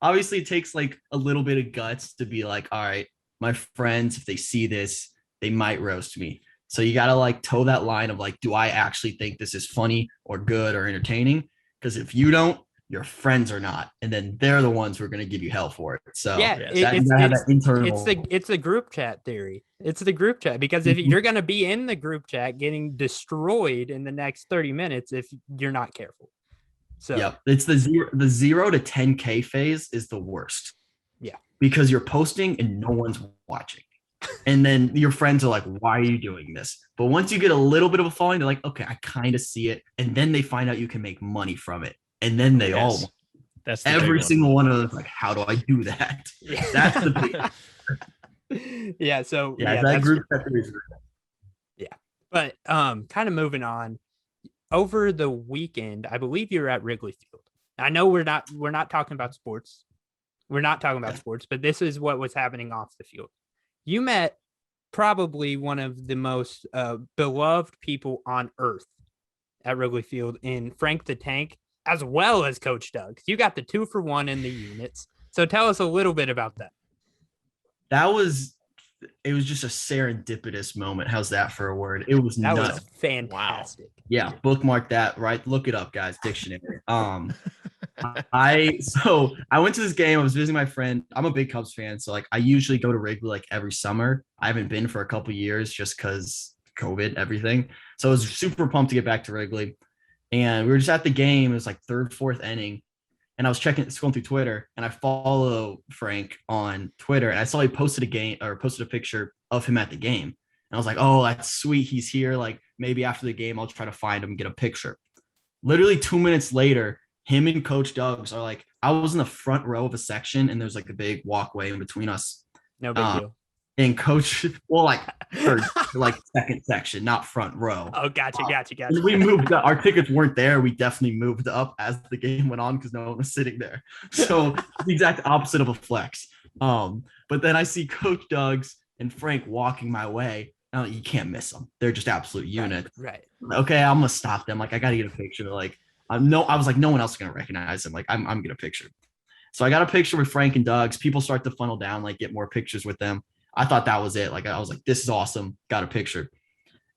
Obviously it takes like a little bit of guts to be like, all right, my friends, if they see this, they might roast me. So you got to like toe that line of like, do I actually think this is funny or good or entertaining? Because if you don't, your friends are not, and then they're the ones who are going to give you hell for it. So it's the group chat theory. It's the group chat, because if you're going to be in the group chat getting destroyed in the next 30 minutes if you're not careful. So yeah, it's the 0 to 10K phase is the worst. Yeah, because you're posting and no one's watching, and then your friends are like, "Why are you doing this?" But once you get a little bit of a following, they're like, "Okay, I kind of see it," and then they find out you can make money from it. And then they that's every single one of them like, how do I do that? Yeah. That's the big. Yeah. So that group. Yeah. But kind of moving on, over the weekend, I believe you were at Wrigley Field. I know we're not talking about sports. We're not talking about sports, but this is what was happening off the field. You met probably one of the most beloved people on earth at Wrigley Field in Frank the Tank, as well as Coach Doug. You got the 2-for-1 in the units. So tell us a little bit about that. It was just a serendipitous moment. How's that for a word? It was that nuts. was fantastic. Wow. Yeah, bookmark that, right? Look it up, guys. Dictionary. I went to this game. I was visiting my friend. I'm a big Cubs fan, so like I usually go to Wrigley like every summer. I haven't been for a couple years just because COVID, everything. So I was super pumped to get back to Wrigley. And we were just at the game. It was like third, fourth inning. And I was scrolling through Twitter, and I follow Frank on Twitter, and I saw he posted a picture of him at the game. And I was like, oh, that's sweet. He's here. Like maybe after the game, I'll try to find him and get a picture. Literally 2 minutes later, him and Coach Doug's are like, I was in the front row of a section, and there's like a big walkway in between us. No big deal. And Coach, well, like third, like second section, not front row. Oh, gotcha. We moved up. Our tickets weren't there. We definitely moved up as the game went on because no one was sitting there. So the exact opposite of a flex. But then I see Coach Doug's and Frank walking my way. You can't miss them. They're just absolute units. Right. Okay, I'm gonna stop them. Like I gotta get a picture. Like I was like, no one else is gonna recognize him. Like I'm gonna get a picture. So I got a picture with Frank and Doug's. People start to funnel down, like get more pictures with them. I thought that was it. Like, I was like, this is awesome. Got a picture.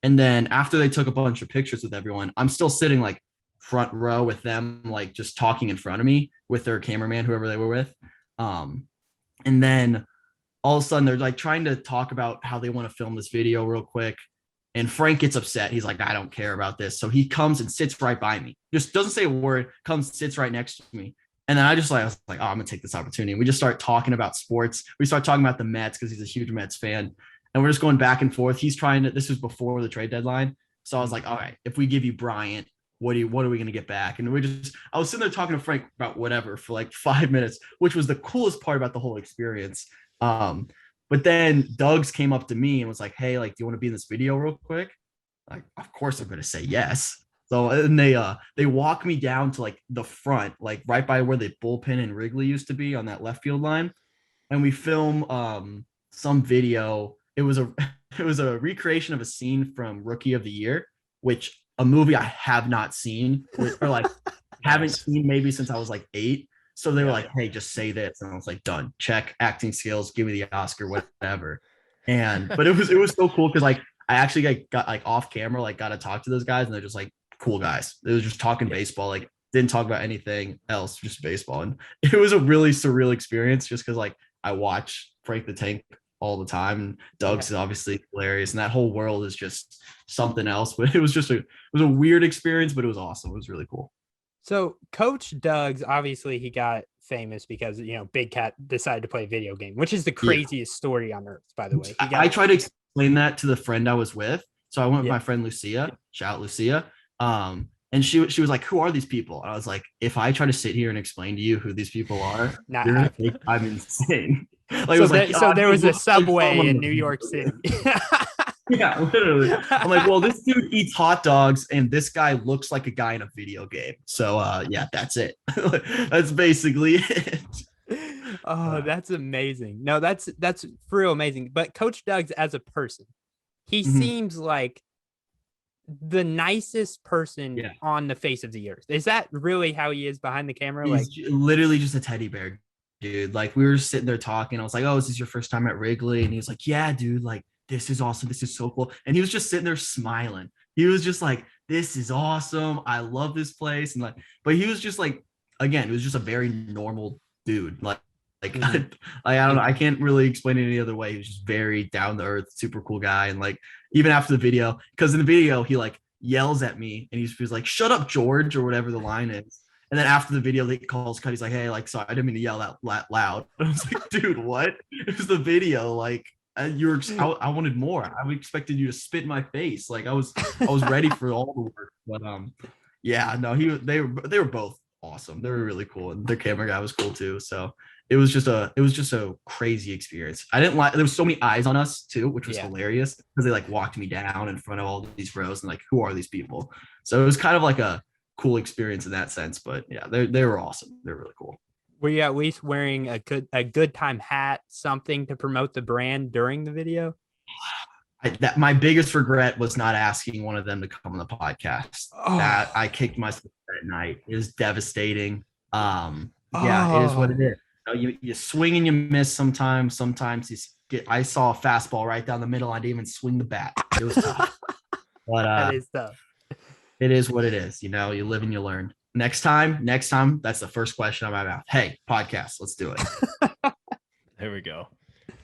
And then after they took a bunch of pictures with everyone, I'm still sitting like front row with them, like just talking in front of me with their cameraman, whoever they were with. And then all of a sudden they're like trying to talk about how they want to film this video real quick. And Frank gets upset. He's like, I don't care about this. So he comes and sits right by me. Just doesn't say a word, sits right next to me. And then I was like, oh, I'm gonna take this opportunity. And we just start talking about sports. We start talking about the Mets because he's a huge Mets fan. And we're just going back and forth. This was before the trade deadline. So I was like, all right, if we give you Bryant, what are we going to get back? And I was sitting there talking to Frank about whatever for like 5 minutes, which was the coolest part about the whole experience. But then Doug's came up to me and was like, hey, like, do you want to be in this video real quick? Like, of course I'm going to say yes. So and they walk me down to like the front, like right by where the bullpen in Wrigley used to be on that left field line. And we film some video. It was a recreation of a scene from Rookie of the Year, which a movie I have not seen or like haven't seen maybe since I was like 8. So they were like, hey, just say this. And I was like, done, check acting skills, give me the Oscar, whatever. But it was so cool because like I actually got like off camera, like got to talk to those guys, and they're just like cool guys. They were just talking baseball, like didn't talk about anything else, just baseball. And it was a really surreal experience just because like I watch Frank the Tank all the time, and Doug's is obviously hilarious, and that whole world is just something else. But it was a weird experience, but it was awesome. It was really cool. So Coach Doug's, obviously he got famous because, Big Cat decided to play a video game, which is the craziest story on earth, by the way. I tried to explain that to the friend I was with, So I went with my friend Lucia. Shout out Lucia. And she was like, "Who are these people?" And I was like, "If I try to sit here and explain to you who these people are, you're gonna think I'm insane." Like, so there was a Subway in New York City. Yeah, literally. I'm like, well, this dude eats hot dogs, and this guy looks like a guy in a video game. So, yeah, that's it. That's basically it. Oh, that's amazing. No, that's for real amazing. But Coach Doug's as a person, he seems like the nicest person on the face of the earth. Is that really how he is behind the camera? He's literally just a teddy bear, dude. Like, we were sitting there talking. I was like, "Oh, is this your first time at Wrigley?" And he was like, "Yeah, dude. Like, this is awesome. This is so cool." And he was just sitting there smiling. He was just like, "This is awesome. I love this place." And like, but he was just like, again, it was just a very normal dude. Like I don't know. I can't really explain it any other way. He was just very down to earth, super cool guy. And like, even after the video, because in the video, he like yells at me and he's like, "Shut up, George," or whatever the line is. And then after the video, he calls cut. He's like, "Hey, like, sorry, I didn't mean to yell that loud." I was like, "Dude, what?" It was the video. Like, I wanted more. I expected you to spit in my face. Like, I was ready for all the work. But yeah, no, they were both awesome. They were really cool, and their camera guy was cool too. So it was just a crazy experience. I didn't like, there was so many eyes on us too, which was hilarious, because they like walked me down in front of all these rows and like, who are these people? So it was kind of like a cool experience in that sense. But yeah, they were awesome. They're really cool. Were you at least wearing a good time hat, something to promote the brand during the video? My biggest regret was not asking one of them to come on the podcast. That I kicked myself that night. It was devastating. Yeah, it is what it is. You swing and you miss sometimes. Sometimes I saw a fastball right down the middle. I didn't even swing the bat. It was tough. But that is tough. It is what it is. You know, you live and you learn. Next time, that's the first question out of my mouth. Hey, podcast, let's do it. There we go.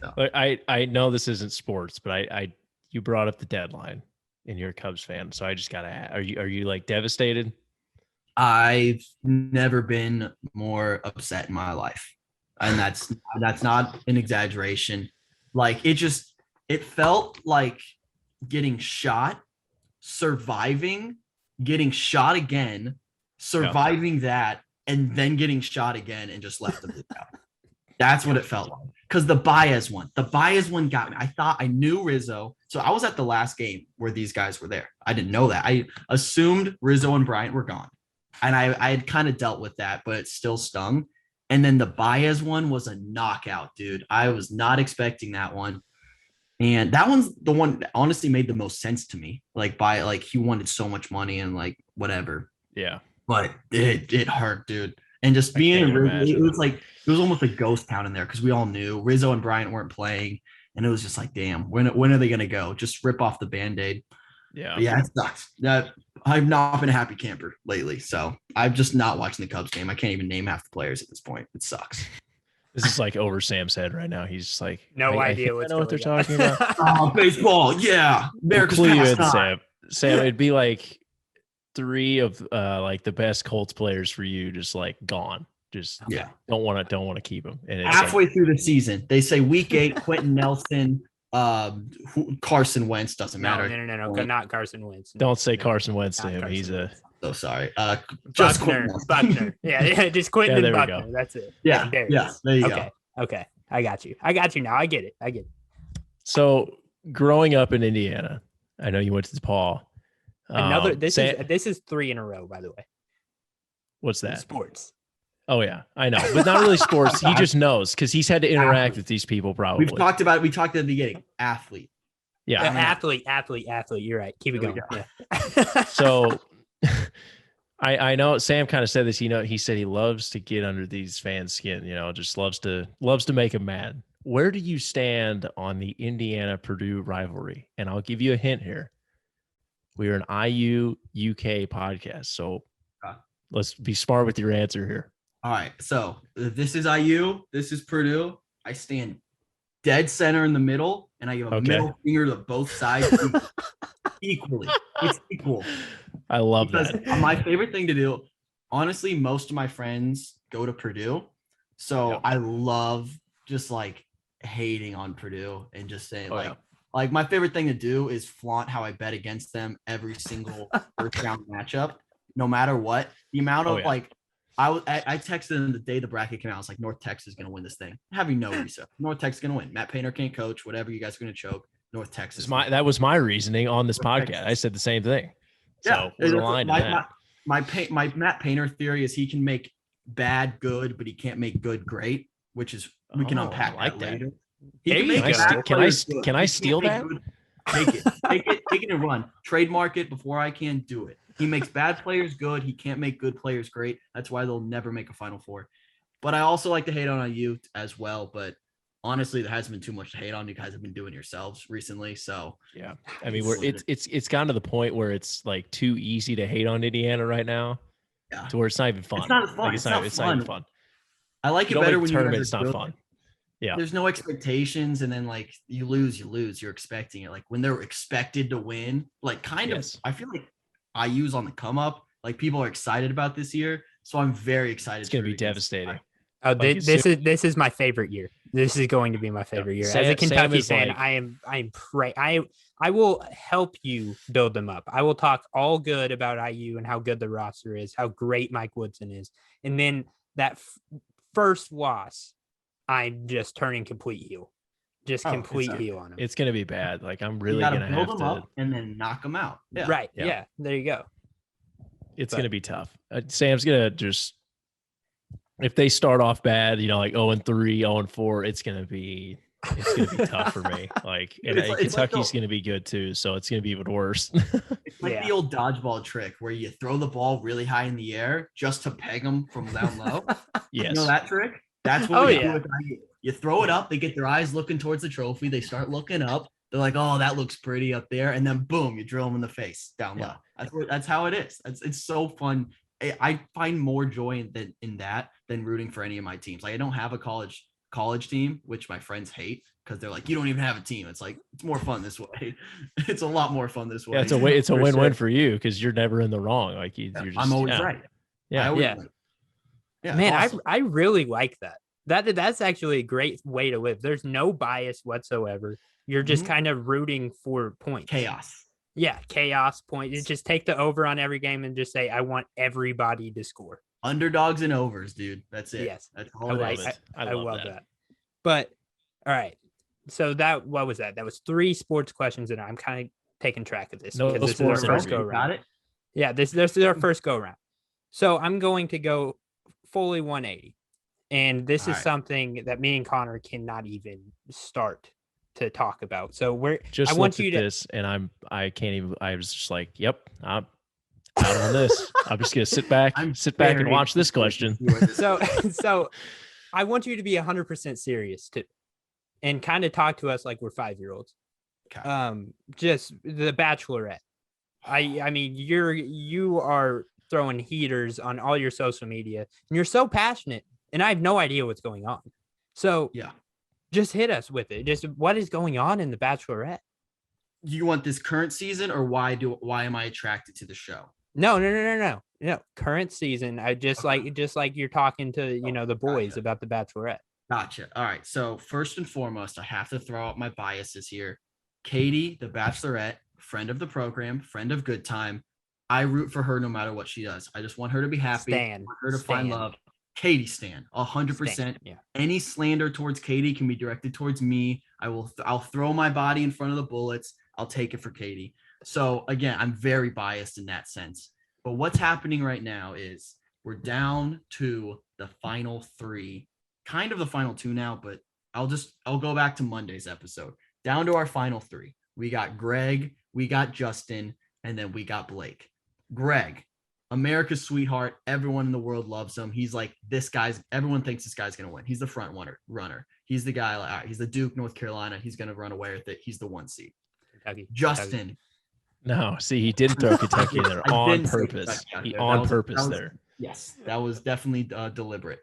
So. I know this isn't sports, but you brought up the deadline and you're a Cubs fan. So I just gotta ask, are you like devastated? I've never been more upset in my life. And that's not an exaggeration. Like, it felt like getting shot, surviving, getting shot again, surviving that, and then getting shot again and just left them out. That's what it felt like. Because the Baez one got me. I knew Rizzo. So I was at the last game where these guys were there. I didn't know that. I assumed Rizzo and Bryant were gone. And I had kind of dealt with that, but it still stung. And then the Baez one was a knockout, dude. I was not expecting that one. And that one's the one that honestly made the most sense to me. Like, he wanted so much money and like whatever. Yeah. But it hurt, dude. And just being in Wrigley, it was almost a ghost town in there, because we all knew Rizzo and Bryant weren't playing. And it was just like, damn, when are they going to go? Just rip off the Band-Aid. Yeah. But yeah, it sucks. I've not been a happy camper lately. So I'm just not watching the Cubs game. I can't even name half the players at this point. It sucks. This is like over Sam's head right now. He's just like, no idea I know what they're talking about. Oh, baseball. Yeah. America's pastime. Sam, it'd be like 3 of like the best Colts players for you, just like gone. Just don't want to keep them. And it's halfway through the season, they say week 8, Quentin Nelson, Carson Wentz, doesn't matter. No, not Carson Wentz. Don't say Carson Wentz to him. He's a. So sorry. Just Buckner. Yeah, just Quentin and Buckner. That's it. Yeah, there you go. Okay. I got you now. I get it. So growing up in Indiana, I know you went to DePaul. This is 3 in a row, by the way. What's that? Sports. Oh yeah, I know, but not really sports. He just knows because he's had to interact with these people. Probably we talked at the beginning. Athlete. Yeah, athlete. You're right. Keep it going. Yeah. So, I know Sam kind of said this. He said he loves to get under these fans' skin. Just loves to make them mad. Where do you stand on the Indiana-Purdue rivalry? And I'll give you a hint here. We are an IU UK podcast, so let's be smart with your answer here. All right, so this is IU, this is Purdue. I stand dead center in the middle, and I give a middle finger to both sides equally. It's equal. I love that. My favorite thing to do, honestly, most of my friends go to Purdue, so I love just like hating on Purdue and just saying Like my favorite thing to do is flaunt how I bet against them every single first round matchup, no matter what. The amount of I texted them the day the bracket came out. I was like, North Texas is going to win this thing. Having no research. North Texas is going to win. Matt Painter can't coach. Whatever, you guys are going to choke. North Texas. That was my reasoning on this North podcast. Texas. I said the same thing. Yeah, so we're aligned in that. My Matt Painter theory is he can make bad good, but he can't make good great, which is we can unpack that later. Can I steal that? Take it and run. Trademark it before I can do it. He makes bad players good. He can't make good players great. That's why they'll never make a Final Four. But I also like to hate on IU as well. But honestly, there hasn't been too much to hate on. You guys have been doing yourselves recently. So yeah, I mean, it's gotten to the point where it's like too easy to hate on Indiana right now. Yeah, to where it's not even fun. It's not fun. Like, it's not even fun. I like it better when tournament. It's not fun. Yeah, there's no expectations, and then like you lose. You're expecting it. Like when they're expected to win, like kind of. I feel like IU's on the come up. Like people are excited about this year, so I'm very excited. It's going to be devastating. Oh, this is my favorite year. This is going to be my favorite year. As a Kentucky fan, I will help you build them up. I will talk all good about IU and how good the roster is, how great Mike Woodson is, and then that first loss, I'm just turning complete heel. Complete heel on him. It's going to be bad. Like I'm really going to have build to them up and then knock them out. Yeah. Right. Yeah. There you go. It's going to be tough. Sam's going to just, if they start off bad, like 0-3, 0-4, it's going to be tough for me. Like, and Kentucky's going to be good too. So it's going to be even worse. It's like the old dodgeball trick where you throw the ball really high in the air just to peg them from down low. Yes. You know that trick? That's what we do with IU. You throw it up, they get their eyes looking towards the trophy. They start looking up. They're like, oh, that looks pretty up there. And then boom, you drill them in the face down low. That's how it is. It's so fun. I find more joy in that than rooting for any of my teams. Like I don't have a college team, which my friends hate because they're like, you don't even have a team. It's like, it's more fun this way. It's a lot more fun this way. Yeah, it's a win-win for you because you're never in the wrong. Like you're just, I'm always right. Yeah. Yeah. Man, awesome. I really like that. That's actually a great way to live. There's no bias whatsoever. You're just kind of rooting for points. Chaos. Yeah, chaos points. You just take the over on every game and just say, I want everybody to score. Underdogs and overs, dude. That's it. Yes. That's all I love that. But all right. So what was that? That was 3 sports questions, and I'm kind of taking track of this because this is our first go round. Got it? Yeah, this is our first go round. So I'm going to go fully 180. And this is something that me and Connor cannot even start to talk about. So I want you to this, and I can't even. I was just like, "Yep, I'm out on this. I'm just gonna sit back and watch this question." So I want you to be 100% serious too, and kind of talk to us like we're 5-year-olds. Okay. Just the Bachelorette. I mean, you are throwing heaters on all your social media, and you're so passionate. And I have no idea what's going on. So just hit us with it. Just what is going on in the Bachelorette? You want this current season or why am I attracted to the show? No. Current season. I just like you're talking to, the boys about the Bachelorette. Gotcha. All right. So first and foremost, I have to throw out my biases here. Katie, the Bachelorette, friend of the program, friend of Good Time. I root for her no matter what she does. I just want her to be happy. I want her to find love. Katie stan 100%. Yeah. Any slander towards Katie can be directed towards me. I'll throw my body in front of the bullets. I'll take it for Katie. So again, I'm very biased in that sense. But what's happening right now is we're down to the final 3, kind of the final 2 now, but I'll go back to Monday's episode. Down to our final 3. We got Greg, we got Justin, and then we got Blake. Greg, America's sweetheart. Everyone in the world loves him. He's like, everyone thinks this guy's going to win. He's the front runner. He's the guy. All right, he's the Duke, North Carolina. He's going to run away with it. He's the 1 seed. Kentucky. Justin. No, see, he didn't throw Kentucky in there on purpose. There. Yes, that was definitely deliberate.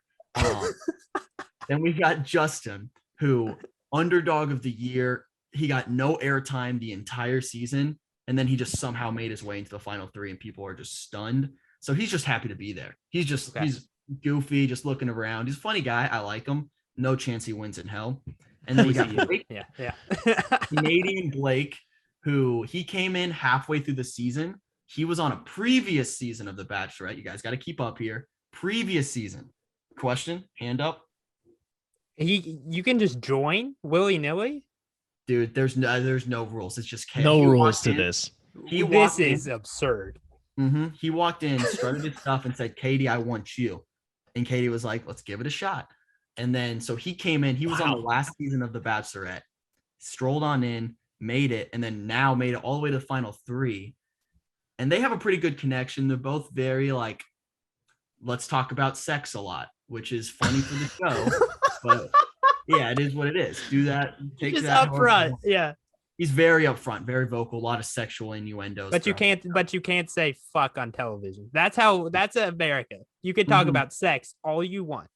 Then we got Justin, who underdog of the year. He got no airtime the entire season. And then he just somehow made his way into the final 3 and people are just stunned. So he's just happy to be there. He's goofy, just looking around. He's a funny guy. I like him. No chance he wins in hell. And then you We got see you. Blake, Yeah. Canadian Blake, who he came in halfway through the season. He was on a previous season of The Bachelorette. You guys got to keep up here. Previous season. Question, hand up. You can just join willy-nilly? Dude, there's no rules. It's just chaos. No rules to this. This is absurd. He walked in, strutted his stuff, and said, "Katie, I want you." And Katie was like, "Let's give it a shot." And then so he came in. He was on the last season of The Bachelorette. Strolled on in, made it, and then now made it all the way to the final 3. And they have a pretty good connection. They're both very like, let's talk about sex a lot, which is funny for the show. But yeah, it is what it is. Do that. Take Just that upfront. Yeah. He's very upfront, very vocal, a lot of sexual innuendos. But you can't say fuck on television. That's America. You can talk about sex all you want,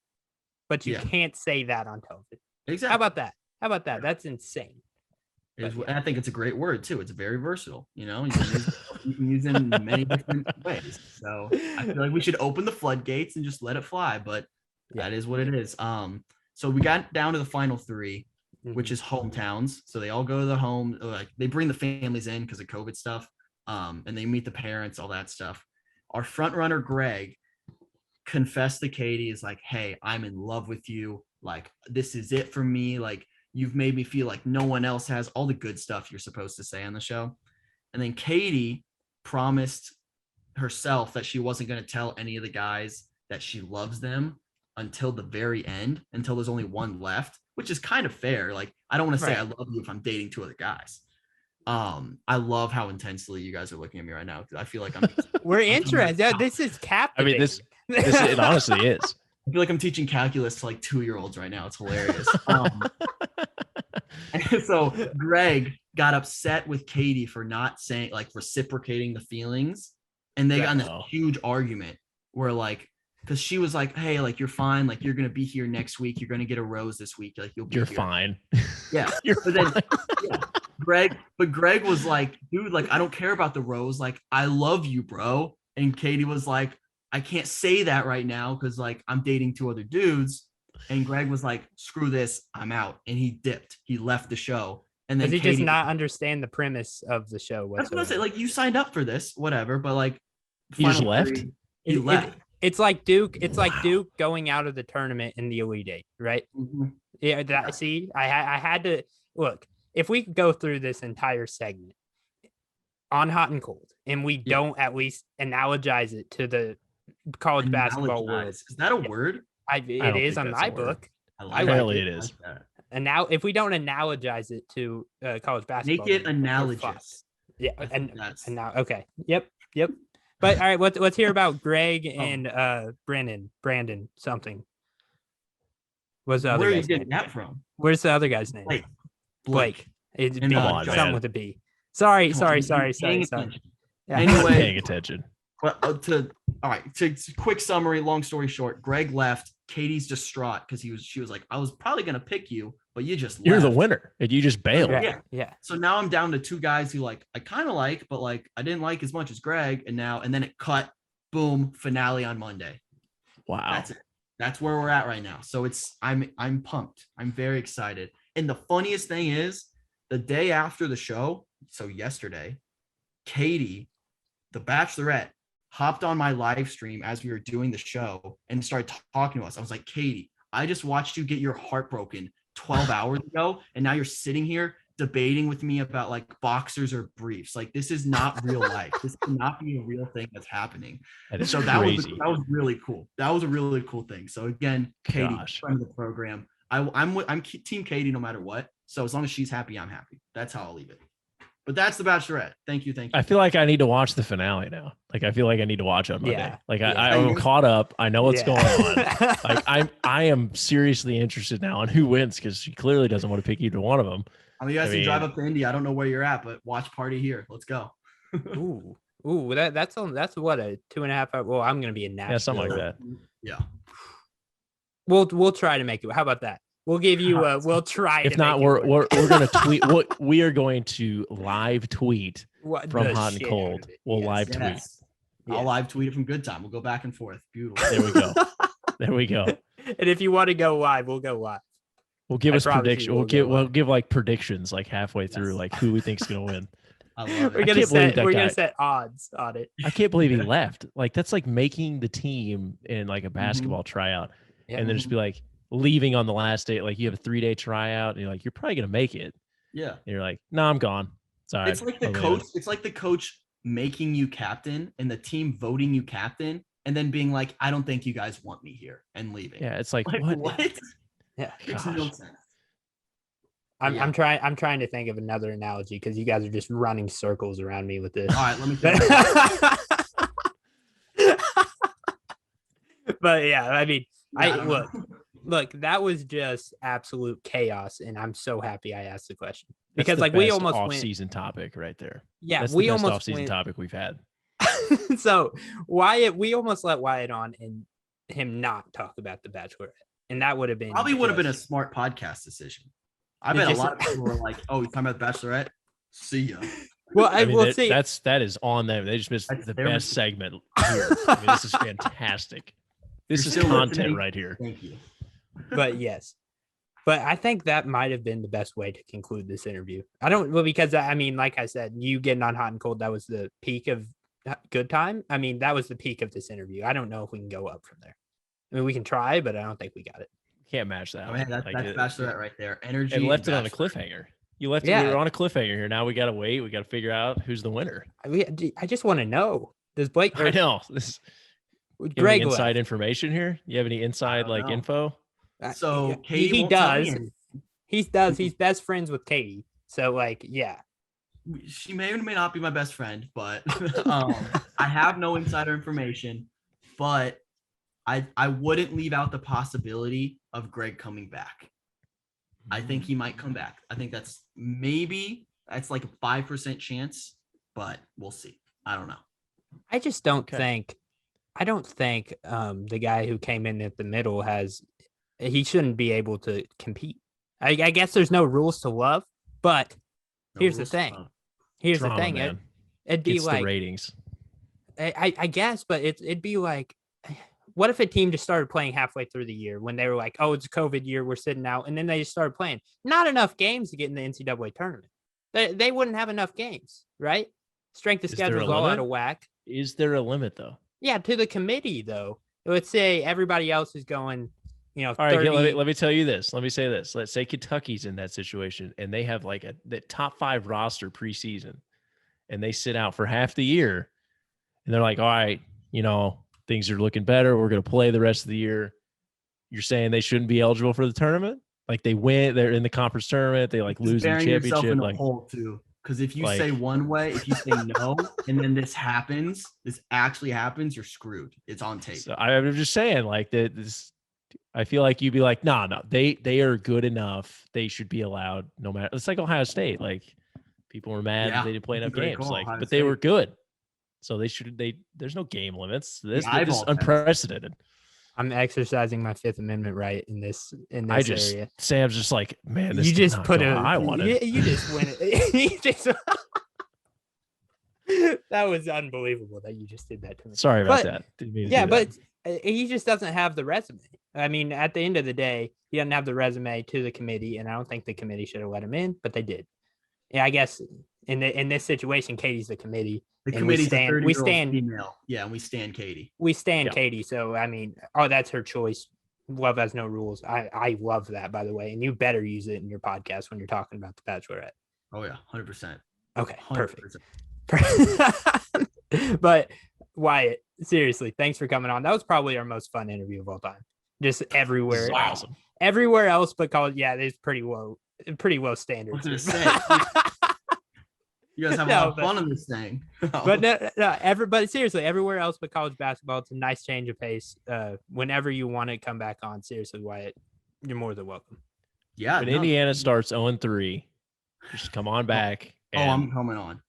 but you can't say that on television. Exactly. How about that? That's insane. And I think it's a great word too. It's very versatile. You know, you can use it in many different ways. So I feel like we should open the floodgates and just let it fly. But that is what it is. So we got down to the final 3, which is hometowns. So they all go to the home. Like they bring the families in because of COVID stuff. And they meet the parents, all that stuff. Our front runner Greg confessed to Katie, is like, "Hey, I'm in love with you. Like this is it for me. Like you've made me feel like no one else has," all the good stuff you're supposed to say on the show. And then Katie promised herself that she wasn't going to tell any of the guys that she loves them until the very end, until there's only one left, which is kind of fair. Like, I don't want to say I love you if I'm dating 2 other guys. I love how intensely you guys are looking at me right now. I feel like we're interested. This is captivating. I mean, this it honestly is. I feel like I'm teaching calculus to like 2-year-olds right now. It's hilarious. And so Greg got upset with Katie for not saying, like, reciprocating the feelings. And they got in this huge argument where, like, because she was like, "Hey, like, you're fine. Like, you're going to be here next week. You're going to get a rose this week. Like, you're fine." Yeah. Greg was like, "Dude, like, I don't care about the rose. Like, I love you, bro." And Katie was like, "I can't say that right now because, like, I'm dating 2 other dudes." And Greg was like, "Screw this, I'm out." And he dipped. He left the show. And then Does he Katie, just not understand the premise of the show whatsoever? I was gonna say, like, you signed up for this, whatever, but like he just left. He left. It's like Duke. It's like Duke going out of the tournament in the Elite Eight, right? Yeah. See, I had to look. If we go through this entire segment on hot and cold, and we don't at least analogize it to the college basketball world, is that a word? It is on my book. Apparently it is. And now, if we don't analogize it to college basketball, make it analogous. Yeah, and now, okay, yep. But all right, let's hear about Greg and Brandon something. What's the other Where are you guy's getting name? that from? Where's the other guy's name? Blake. It's Come B, on, something with a B. Sorry. Yeah. Anyway, paying attention. Well, to quick summary, long story short, Greg left. Katie's distraught because she was like, "I was probably gonna pick you, but you just left. You're the winner, and you just bailed." Yeah. So now I'm down to 2 guys who, like, I kind of like, but like I didn't like as much as Greg, and then it cut. Boom, finale on Monday. Wow. That's it. That's where we're at right now. So I'm pumped. I'm very excited. And the funniest thing is, the day after the show, so yesterday, Katie, the Bachelorette, hopped on my live stream as we were doing the show and started talking to us. I was like, "Katie, I just watched you get your heart broken 12 hours ago, and now you're sitting here debating with me about like boxers or briefs. Like, this is not real life. This cannot be a real thing that's happening." That is so crazy. that was really cool. That was a really cool thing. So again, Katie, friend of the program. I'm team Katie no matter what. So as long as she's happy, I'm happy. That's how I'll leave it. But that's the Bachelorette. Thank you. I feel like I need to watch the finale now. Like, I feel like I need to watch on Monday. Yeah. Like, I'm caught up. I know what's going on. Like, I am seriously interested now on who wins, because she clearly doesn't want to pick either one of them. I mean, you guys can drive up to Indy. I don't know where you're at, but watch party here. Let's go. Ooh, that's what, a 2.5 hour. Well, I'm gonna be in Nashville. Yeah, something like that. Yeah. We'll try to make it. How about that? We'll give you we'll try. If not, we're gonna tweet. We are going to live tweet from Hot and Cold. We'll live tweet. I'll live tweet it from Good Time. We'll go back and forth. Beautiful. There we go. There we go. And if you want to go live, we'll go live. We'll give I us promise you prediction. we'll go We'll up. give like predictions like halfway through, Yes. like who we think's gonna win. I love We're it. gonna can't believe set that we're guy- gonna set odds on it. I can't believe he left. Like that's like making the team in like a Mm-hmm. basketball tryout, Yeah. and then just be like leaving on the last day. Like you have a 3-day tryout, and you're like, you're probably gonna make it. Yeah. And you're like, no, I'm gone. It's all right. It's like the I'm coach. leaving. It's like the coach making you captain and the team voting you captain, and then being like, "I don't think you guys want me here," and leaving. Yeah, it's like, Like, what? what? Yeah. Makes no Gosh. sense. I'm Yeah. trying to think of another analogy because you guys are just running circles around me with this. All right, let me. Think. But yeah, I mean, I don't know. look, that was just absolute chaos, and I'm so happy I asked the question That's because the like we best almost went. off-season topic right there. Yeah, That's we the best almost off-season went. topic we've had. So Wyatt, we almost let Wyatt on and him not talk about the Bachelorette, and that would have been Probably would have been a just- smart podcast decision. I It bet a just- lot of people were like, "Oh, you're talking about the Bachelorette? See ya." Well, I mean, will see. that is on them. They just missed That's the their best mistake. segment here. I mean, this is fantastic. This You're is still content listening? right here. Thank you. But yes, but I think that might have been the best way to conclude this interview. I don't well because I mean, like I said, you getting on hot and cold, that was the peak of good time. I mean, that was the peak of this interview. I don't know if we can go up from there. I mean, we can try, but I don't think we got it. Can't match that. Oh, man, one. that's Like, it- Bachelorette right there. Energy. and left it on a Bachelorette. cliffhanger. You left it. Yeah. We were on a cliffhanger here. Now we got to wait. We got to figure out who's the winner. I just want to know. Does Blake I know. This you have any Greg inside left. information here? You have any inside don't like know. info? So he Katie won't tell me does. anything. He does. He's best friends with Katie. So like, yeah. She may or may not be my best friend, but I have no insider information. But I wouldn't leave out the possibility of Greg coming back. I think he might come back. I think that's like a 5% chance, but we'll see. I don't know. I just don't Okay. think. I don't think the guy who came in at the middle he shouldn't be able to compete. I guess there's no rules to love, but No here's the rules. thing. Here's Drama, the thing. man. It'd be Gets like the ratings. I guess, but it'd be like, what if a team just started playing halfway through the year when they were like, oh, it's a COVID year, we're sitting out, and then they just started playing. Not enough games to get in the NCAA tournament. They wouldn't have enough games, right? Strength of Is there a schedule is all out limit? of whack. Is there a limit though? Yeah, to the committee though. Let's say everybody else is going, All right, 30. let me tell you this. Let me say this. Let's say Kentucky's in that situation and they have like the top 5 roster preseason and they sit out for half the year and they're like, all right, things are looking better. We're going to play the rest of the year. You're saying they shouldn't be eligible for the tournament? Like they win, they're in the conference tournament. They like Just lose the burying yourself championship. in a Like, hole too. Because if you like- say one way, if you say no, and then this actually happens, you're screwed. It's on tape. so I'm just saying, like this. I feel like you'd be like, no, they are good enough. They should be allowed, no matter. It's like Ohio State. Like people were mad Yeah, that they didn't play that's a enough great games. call, Like, Ohio but they were State. good, so they should. There's no game limits. This is eyeball test. unprecedented. I'm exercising my Fifth Amendment right in this area. Sam's just like, man, this You did just not put go a. how I wanted. You just win it. You just. That was unbelievable that you just did that to me. Sorry about But- that. Didn't mean to Yeah, do but that. he just doesn't have the resume. I mean, at the end of the day, he doesn't have the resume to the committee, and I don't think the committee should have let him in, but they did. Yeah, I guess in this situation, Katie's the committee. The and we committee's a stand- 30 we year old stand- female. Yeah, and we stand Katie. We stand Yeah. Katie, so I mean, that's her choice. Love has no rules. I love that, by the way, and you better use it in your podcast when you're talking about the Bachelorette. Oh yeah, 100%. Okay, 100%. perfect. But Wyatt, seriously, thanks for coming on. That was probably our most fun interview of all time. Just This everywhere, is awesome. everywhere else but college. Yeah, it's pretty low standards. I was gonna say. You guys have a No, lot of but- fun on this thing. But no, but seriously, everywhere else but college basketball, it's a nice change of pace. Whenever you want to come back on, seriously, Wyatt, you're more than welcome. yeah. When no, Indiana starts 0-3, just come on back. Oh, And I'm coming on.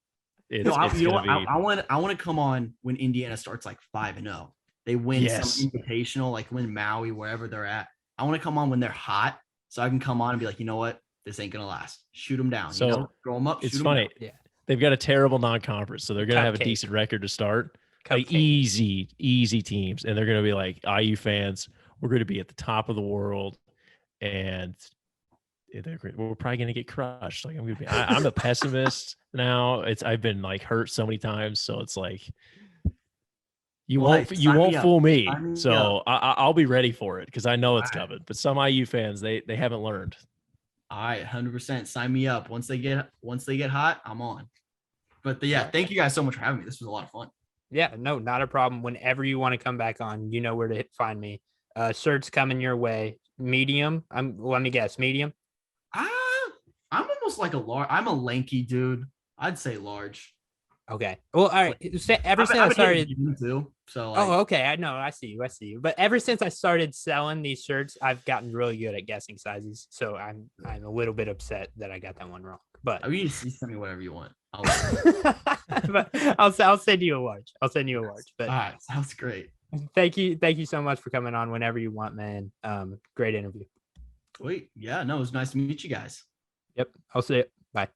it's, No, it's you know gonna what? be. I want to come on when Indiana starts like 5-0. They win Yes. some invitational, like win Maui, wherever they're at. I want to come on when they're hot, so I can come on and be like, you know what, this ain't gonna last. Shoot them down. So, throw them up. It's shoot 'em funny. down. They've got a terrible non-conference, so they're gonna have a Cupcake. decent record to start. Like Cupcake. easy teams, and they're gonna be like IU fans. We're gonna be at the top of the world, and we're probably gonna get crushed. Like I'm a pessimist now. I've been like hurt so many times, so it's like you won't fool me. So I'll be ready for it because I know it's coming. But some IU fans they haven't learned. All right, 100%. Sign me up. Once they get hot, I'm on. But thank you guys so much for having me. This was a lot of fun. Yeah, no, not a problem. Whenever you want to come back on, you know where to find me. Shirts coming your way. Medium. Let me guess, medium. I'm almost like a large. I'm a lanky dude. I'd say large. Okay. Well, all right. Ever since I started, too, so okay. I know. I see you. But ever since I started selling these shirts, I've gotten really good at guessing sizes. So I'm a little bit upset that I got that one wrong. But I mean, you send me whatever you want. But I'll send you a large. But all right, sounds great. Thank you so much for coming on whenever you want, man. Great interview. Wait, yeah, no, it was nice to meet you guys. Yep. I'll see you. Bye.